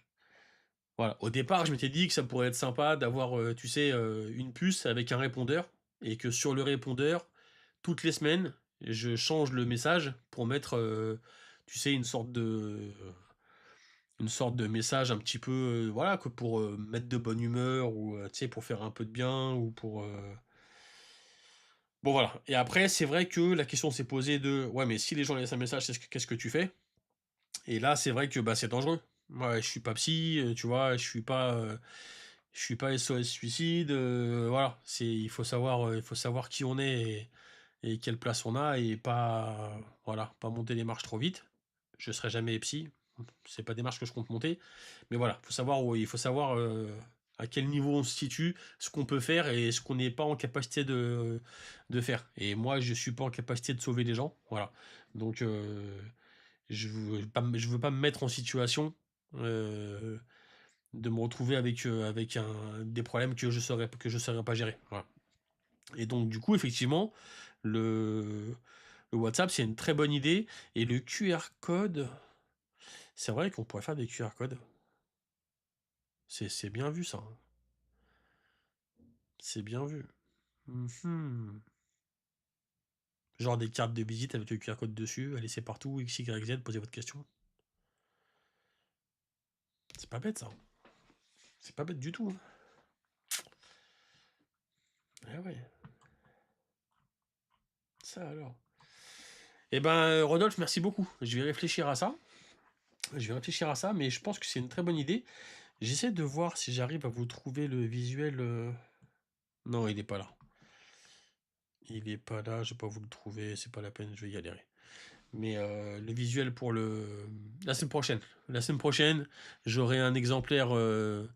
Voilà. Au départ, je m'étais dit que ça pourrait être sympa d'avoir, tu sais, une puce avec un répondeur et que sur le répondeur, toutes les semaines, je change le message pour mettre, tu sais, une sorte une sorte de message un petit peu, voilà, que pour mettre de bonne humeur ou tu sais, pour faire un peu de bien ou pour. Bon, voilà. Et après, c'est vrai que la question s'est posée de ouais, mais si les gens laissent un message, qu'est-ce que tu fais? Et là, c'est vrai que bah, c'est dangereux. Ouais, je suis pas psy, tu vois, je suis pas SOS suicide, voilà. Il faut savoir qui on est et quelle place on a et pas, voilà, pas monter les marches trop vite. Je serai jamais psy, c'est pas des marches que je compte monter, mais voilà, il faut savoir à quel niveau on se situe, ce qu'on peut faire et ce qu'on n'est pas en capacité de faire. Et moi, je suis pas en capacité de sauver les gens, voilà. Donc, je veux pas me mettre en situation de me retrouver avec des problèmes que je saurais pas gérer. Voilà. Et donc, du coup, effectivement, le, le WhatsApp, c'est une très bonne idée. Et le QR code, c'est vrai qu'on pourrait faire des QR codes. C'est bien vu, ça, hein. C'est bien vu. Mhm. Genre des cartes de visite avec le QR code dessus. Allez, c'est partout. X, Y, Z, posez votre question. C'est pas bête, ça. C'est pas bête du tout, hein. Eh ouais. Ça alors. Eh ben, Rodolphe, merci beaucoup. Je vais réfléchir à ça. Je vais réfléchir à ça, mais je pense que c'est une très bonne idée. J'essaie de voir si j'arrive à vous trouver le visuel. Non, il est pas là. Il est pas là, je vais pas vous le trouver, c'est pas la peine, je vais galérer. Mais le visuel pour la semaine prochaine. La semaine prochaine, j'aurai un exemplaire de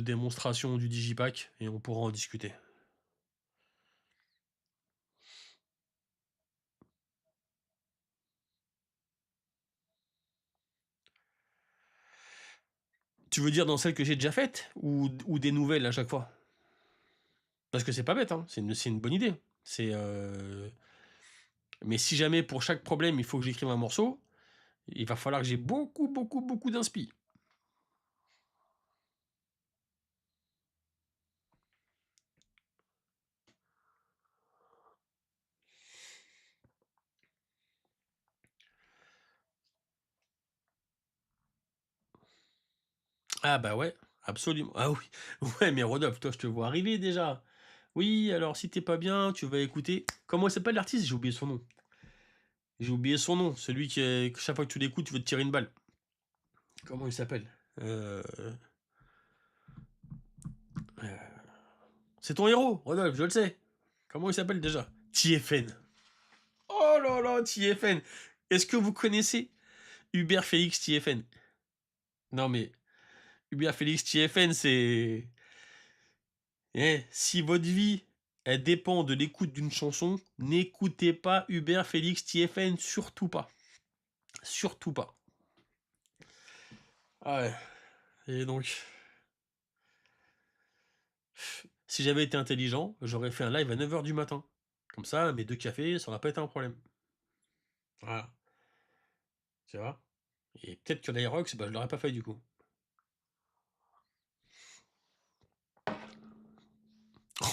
démonstration du Digipack et on pourra en discuter. Tu veux dire dans celle que j'ai déjà faite ou des nouvelles à chaque fois? Parce que c'est pas bête, hein, c'est une bonne idée. Mais si jamais pour chaque problème il faut que j'écrive un morceau, il va falloir que j'ai beaucoup, beaucoup, beaucoup d'inspi. Ah bah ouais, absolument. Ah oui, ouais, mais Rodolphe, toi je te vois arriver déjà. Oui, alors si t'es pas bien, tu vas écouter. Comment il s'appelle l'artiste? J'ai oublié son nom. J'ai oublié son nom, celui que chaque fois que tu l'écoutes, tu veux te tirer une balle. Comment il s'appelle? Euh, euh, C'est ton héros, Rodolphe, je le sais. Comment il s'appelle déjà? TFN. Oh là là, TFN. Est-ce que vous connaissez Hubert Félix TFN? Non mais Hubert Félix TFN, c'est... Si votre vie, elle dépend de l'écoute d'une chanson, n'écoutez pas Hubert Félix TFN, surtout pas. Surtout pas. Ah ouais. Et donc, si j'avais été intelligent, j'aurais fait un live à 9h du matin. Comme ça, mes 2 cafés, ça n'aurait pas été un problème. Voilà. Tu vois? Et peut-être que l'Aerox, bah, je l'aurais pas fait du coup.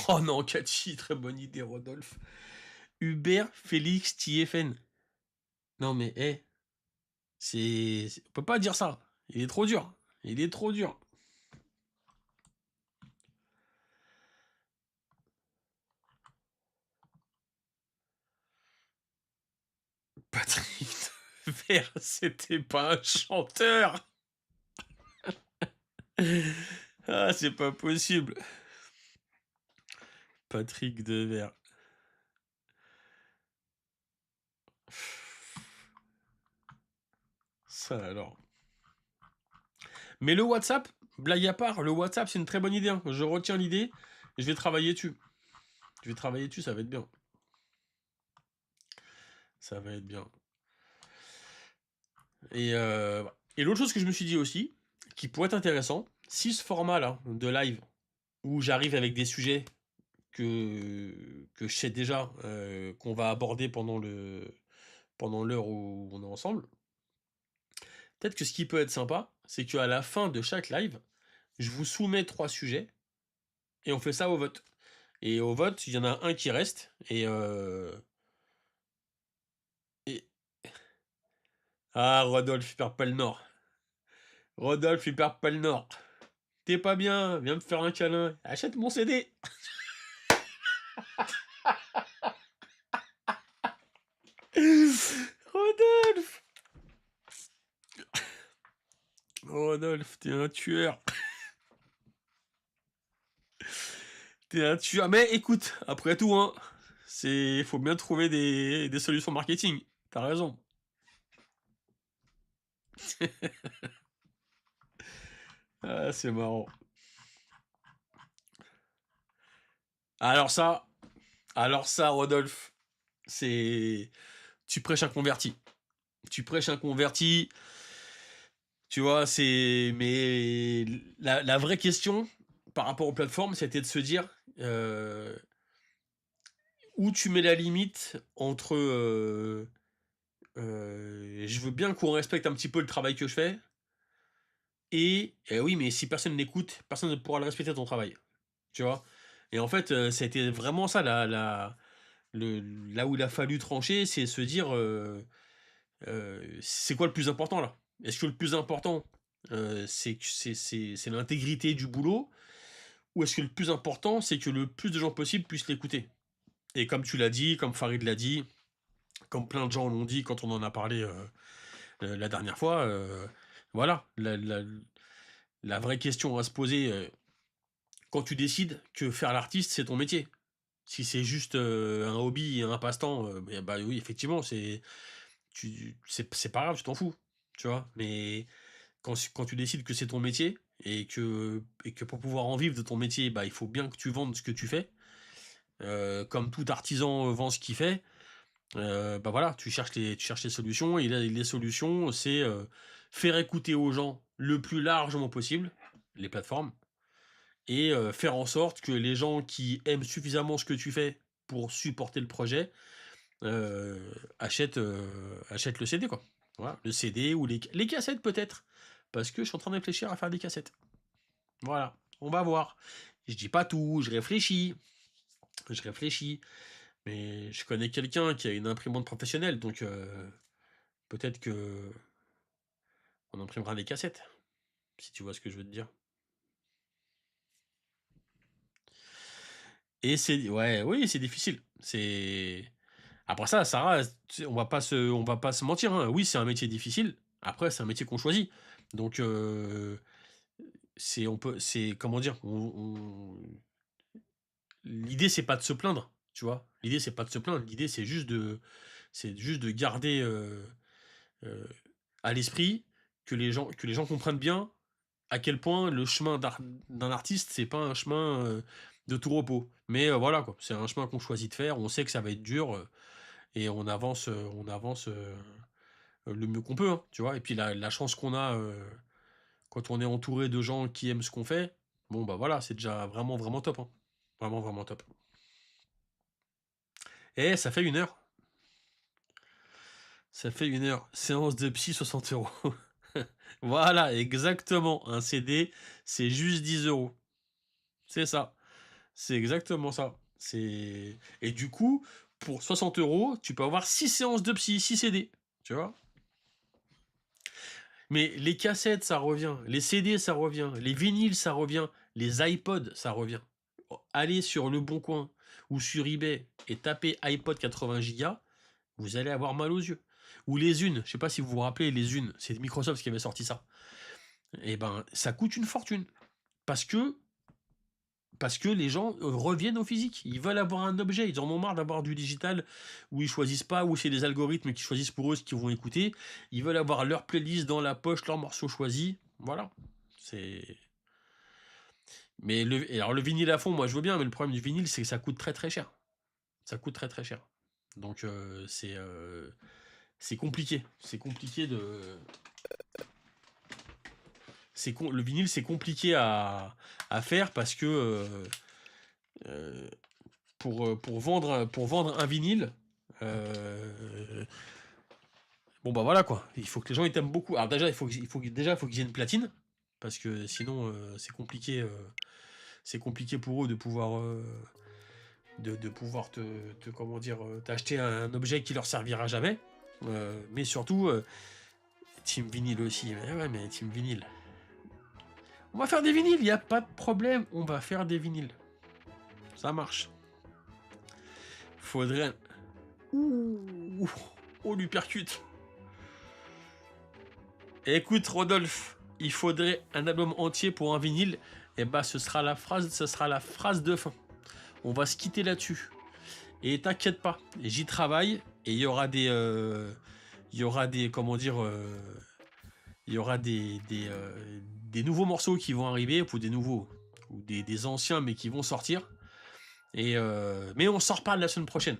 Oh non, Catchy, très bonne idée, Rodolphe. Hubert Félix TFN. Non mais, on peut pas dire ça. Il est trop dur. Il est trop dur. Patrick Devers, c'était pas un chanteur. Ah, c'est pas possible. Patrick Devers. Ça alors. Mais le WhatsApp, blague à part, le WhatsApp c'est une très bonne idée, hein. Je retiens l'idée. Je vais travailler dessus. Je vais travailler dessus, ça va être bien. Ça va être bien. Et l'autre chose que je me suis dit aussi, qui pourrait être intéressant, si ce format-là de live, où j'arrive avec des sujets que je sais déjà qu'on va aborder pendant l'heure où on est ensemble, peut-être que ce qui peut être sympa, c'est qu'à la fin de chaque live, je vous soumets 3 sujets et on fait ça au vote. Et au vote, il y en a un qui reste et... Ah, Rodolphe, il perd pas le nord. Rodolphe, il perd pas le nord. T'es pas bien, viens me faire un câlin. Achète mon CD. Rodolphe. Rodolphe, t'es un tueur. T'es un tueur. Mais écoute, après tout, hein, faut bien trouver des solutions marketing. T'as raison. Ah, c'est marrant. Alors ça, Rodolphe, c'est... Tu prêches un converti. Tu prêches un converti. Tu vois, c'est... Mais la vraie question, par rapport aux plateformes, c'était de se dire... où tu mets la limite entre... je veux bien qu'on respecte un petit peu le travail que je fais. Et oui, mais si personne n'écoute, personne ne pourra le respecter ton travail. Tu vois. Et en fait, ça a été vraiment ça, là où il a fallu trancher, c'est se dire, c'est quoi le plus important là? Est-ce que le plus important, c'est l'intégrité du boulot, ou est-ce que le plus important, c'est que le plus de gens possible puissent l'écouter? Et comme tu l'as dit, comme Farid l'a dit, comme plein de gens l'ont dit quand on en a parlé la dernière fois, voilà, la vraie question à se poser quand tu décides que faire l'artiste, c'est ton métier. Si c'est juste un hobby et un passe-temps, bah oui, effectivement, c'est pas grave, tu t'en fous, tu vois. Mais quand tu décides que c'est ton métier et que pour pouvoir en vivre de ton métier, bah, il faut bien que tu vendes ce que tu fais. Comme tout artisan vend ce qu'il fait, bah voilà, tu cherches les solutions et les solutions, c'est faire écouter aux gens le plus largement possible les plateformes et faire en sorte que les gens qui aiment suffisamment ce que tu fais pour supporter le projet euh, achètent le CD, quoi. Voilà, le CD ou les cassettes peut-être. Parce que je suis en train de réfléchir à faire des cassettes. Voilà, on va voir. Je dis pas tout, je réfléchis. Je réfléchis. Mais je connais quelqu'un qui a une imprimante professionnelle, donc peut-être que on imprimera des cassettes, si tu vois ce que je veux te dire. Et c'est ouais, oui, c'est difficile. C'est après ça, Sarah, on va pas se mentir, hein. Oui, c'est un métier difficile. Après, c'est un métier qu'on choisit. Donc c'est comment dire, l'idée c'est pas de se plaindre, tu vois. L'idée c'est pas de se plaindre. L'idée c'est juste de garder euh, à l'esprit que les gens comprennent bien à quel point le chemin d'un artiste, c'est pas un chemin de tout repos. Mais voilà, quoi, c'est un chemin qu'on choisit de faire, on sait que ça va être dur, et on avance le mieux qu'on peut, hein, tu vois. Et puis la chance qu'on a quand on est entouré de gens qui aiment ce qu'on fait, bon bah voilà, c'est déjà vraiment, vraiment top, hein. Vraiment, vraiment top. Et ça fait 1 heure. Ça fait 1 heure. Séance de psy, 60 euros. Voilà, exactement. Un CD, c'est juste 10 euros. C'est ça. C'est exactement ça. Et du coup, pour 60 euros, tu peux avoir 6 séances de psy, 6 CD. Tu vois. Mais les cassettes, ça revient. Les CD, ça revient. Les vinyles, ça revient. Les iPods, ça revient. Allez sur Le Bon Coin ou sur eBay et tapez iPod 80 Go, vous allez avoir mal aux yeux. Ou les unes, je sais pas si vous vous rappelez, les unes, c'est Microsoft qui avait sorti ça. Et ben, ça coûte une fortune. Parce que Parce que les gens reviennent au physique. Ils veulent avoir un objet. Ils en ont marre d'avoir du digital où ils choisissent pas, où c'est des algorithmes qui choisissent pour eux ce qu'ils vont écouter. Ils veulent avoir leur playlist dans la poche, leurs morceaux choisis. Voilà. C'est. Alors le vinyle à fond, moi je veux bien, mais le problème du vinyle, c'est que ça coûte très très cher. Ça coûte très très cher. Donc c'est compliqué. C'est compliqué de. Le vinyle, c'est compliqué à faire parce que euh, pour vendre un vinyle, bon bah voilà quoi. Il faut que les gens ils t'aiment beaucoup. Alors déjà, il faut qu'ils aient une platine parce que sinon c'est compliqué pour eux de pouvoir comment dire t'acheter un objet qui leur servira jamais. Mais surtout Team vinyle aussi. Mais ouais, mais Team vinyle. On va faire des vinyles, il n'y a pas de problème. On va faire des vinyles. Ça marche. Faudrait... Ouh, oh, lui percute. Écoute, Rodolphe, il faudrait un album entier pour un vinyle. Et bah, ce sera la phrase de fin. On va se quitter là-dessus. Et t'inquiète pas, j'y travaille. Et il y aura des... comment dire... il y aura des nouveaux morceaux qui vont arriver, ou des nouveaux, ou des anciens, mais qui vont sortir. Et mais on s'en reparle la semaine prochaine.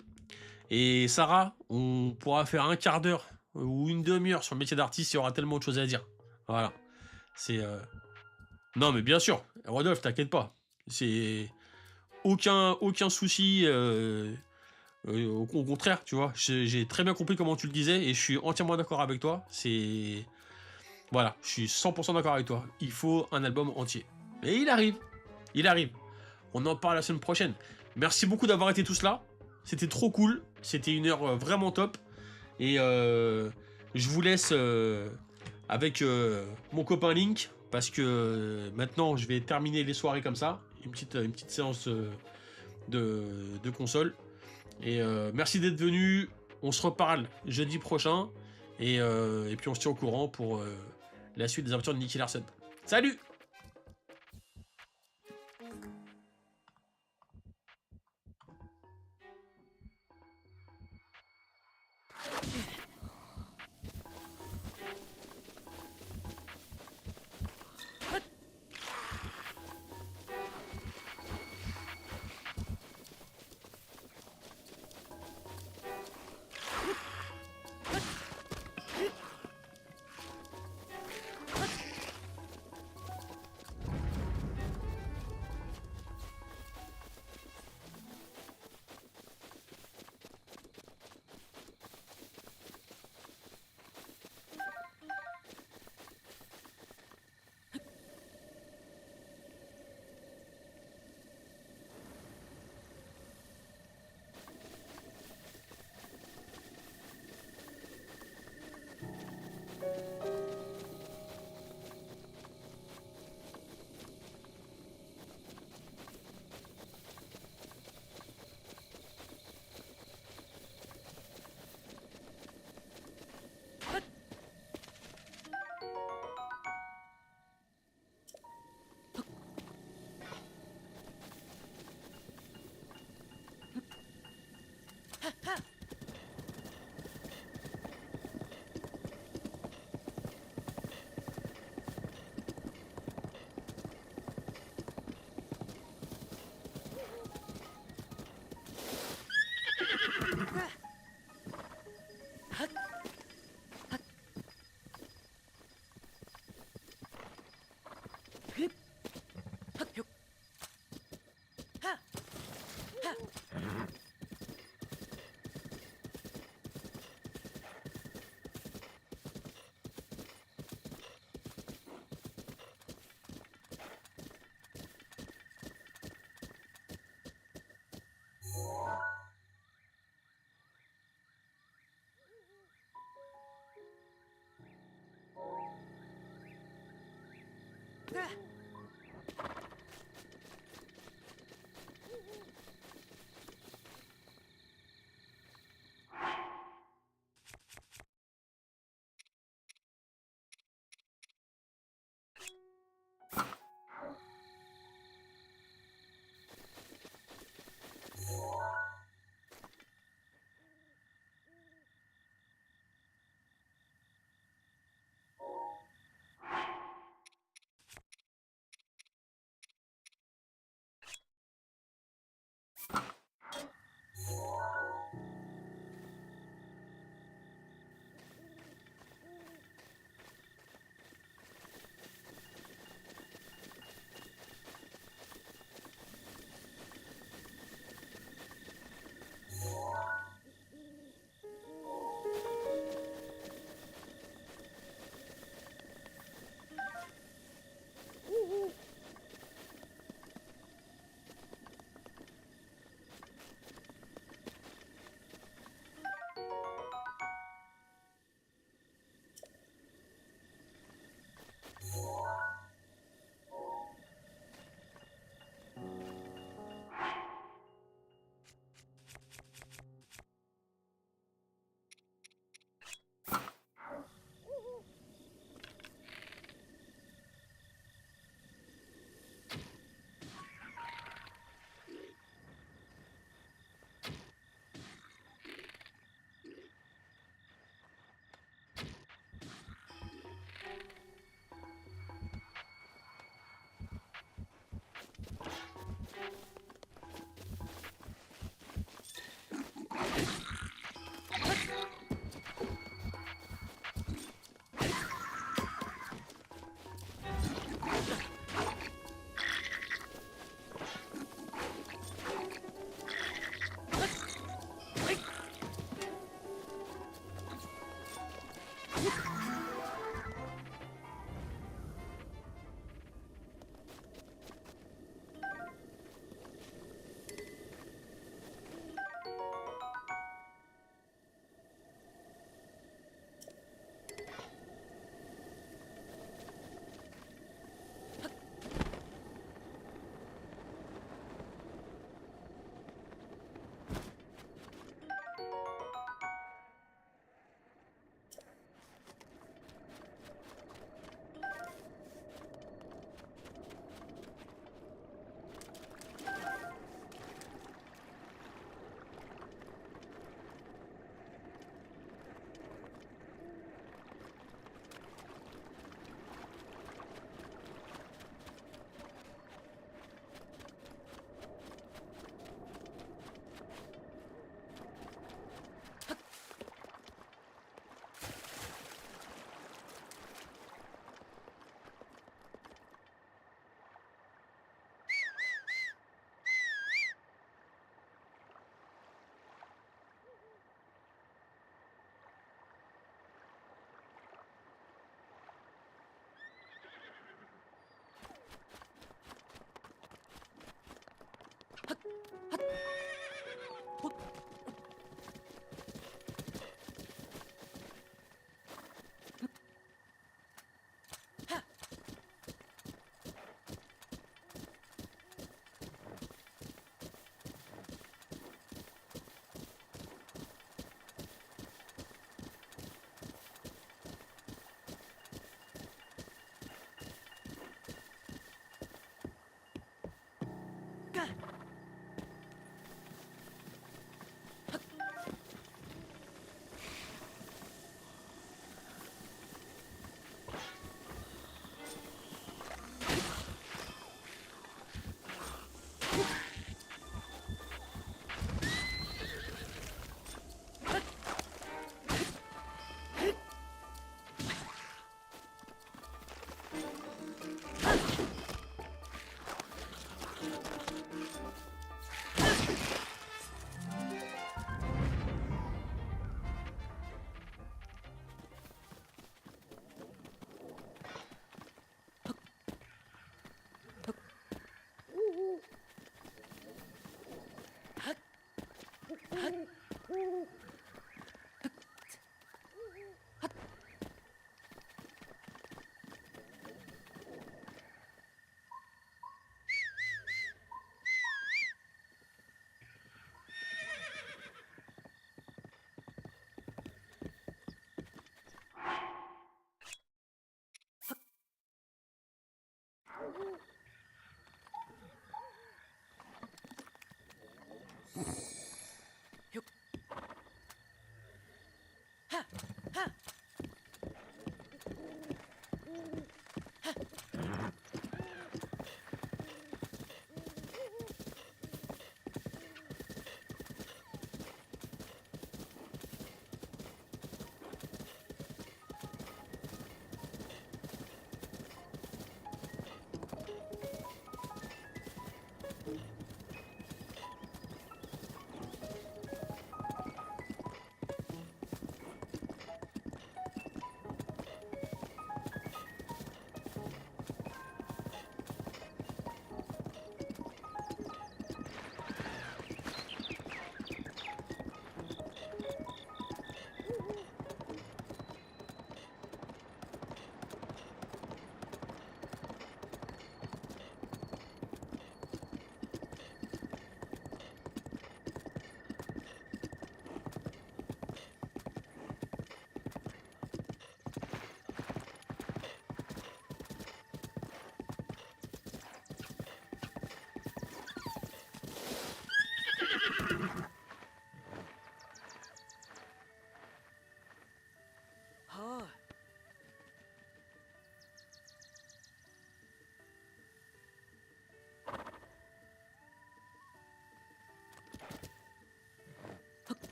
Et Sarah, on pourra faire un quart d'heure ou une demi-heure sur le métier d'artiste, il y aura tellement de choses à dire. Voilà. C'est... Non, mais bien sûr, Rodolphe, t'inquiète pas. C'est... Aucun souci. Au contraire, tu vois, j'ai très bien compris comment tu le disais et je suis entièrement d'accord avec toi. C'est... Voilà, je suis 100% d'accord avec toi. Il faut un album entier. Et il arrive. Il arrive. On en parle la semaine prochaine. Merci beaucoup d'avoir été tous là. C'était trop cool. C'était une heure vraiment top. Et je vous laisse avec mon copain Link. Parce que maintenant, je vais terminer les soirées comme ça. Une petite séance de console. Et merci d'être venu. On se reparle jeudi prochain. Et puis on se tient au courant pour la suite des aventures de Nicky Larson. Salut!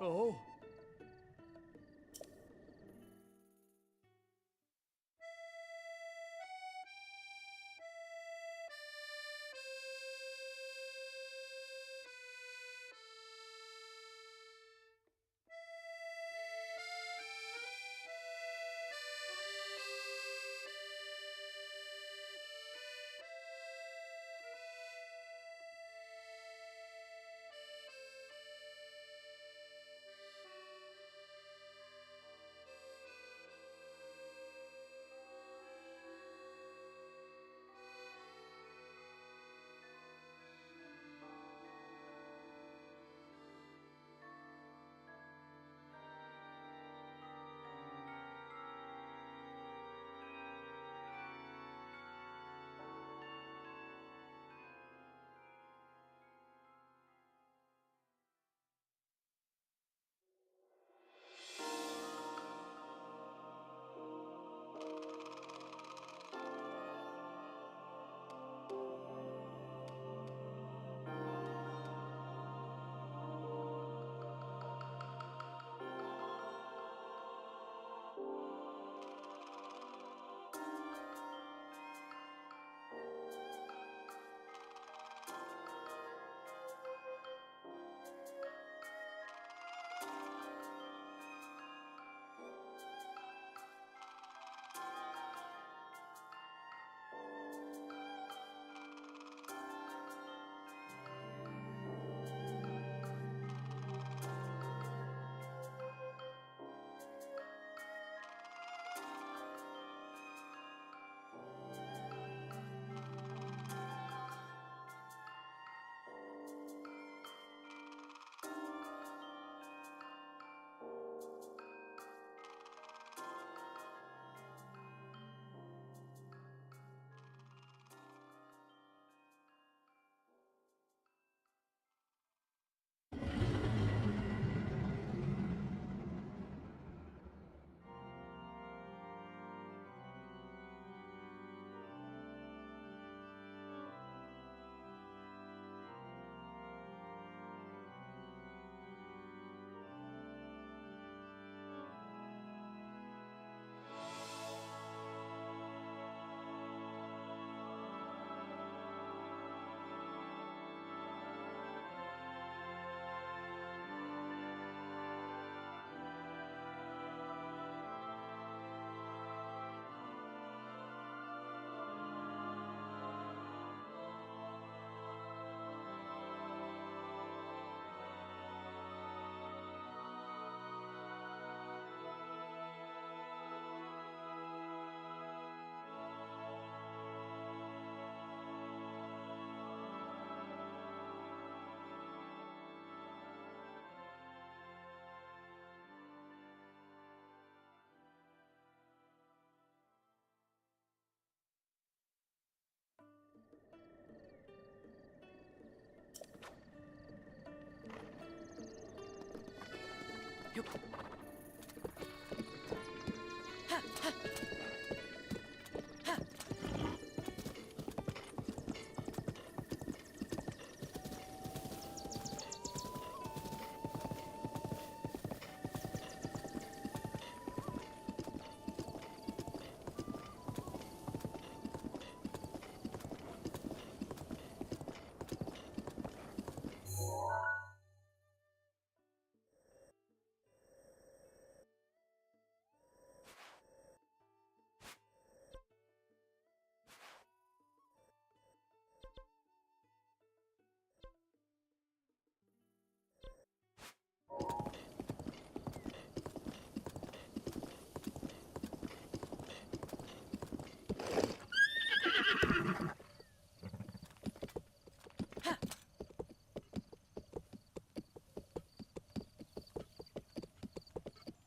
Oh.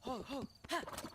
Ho, ho, ha.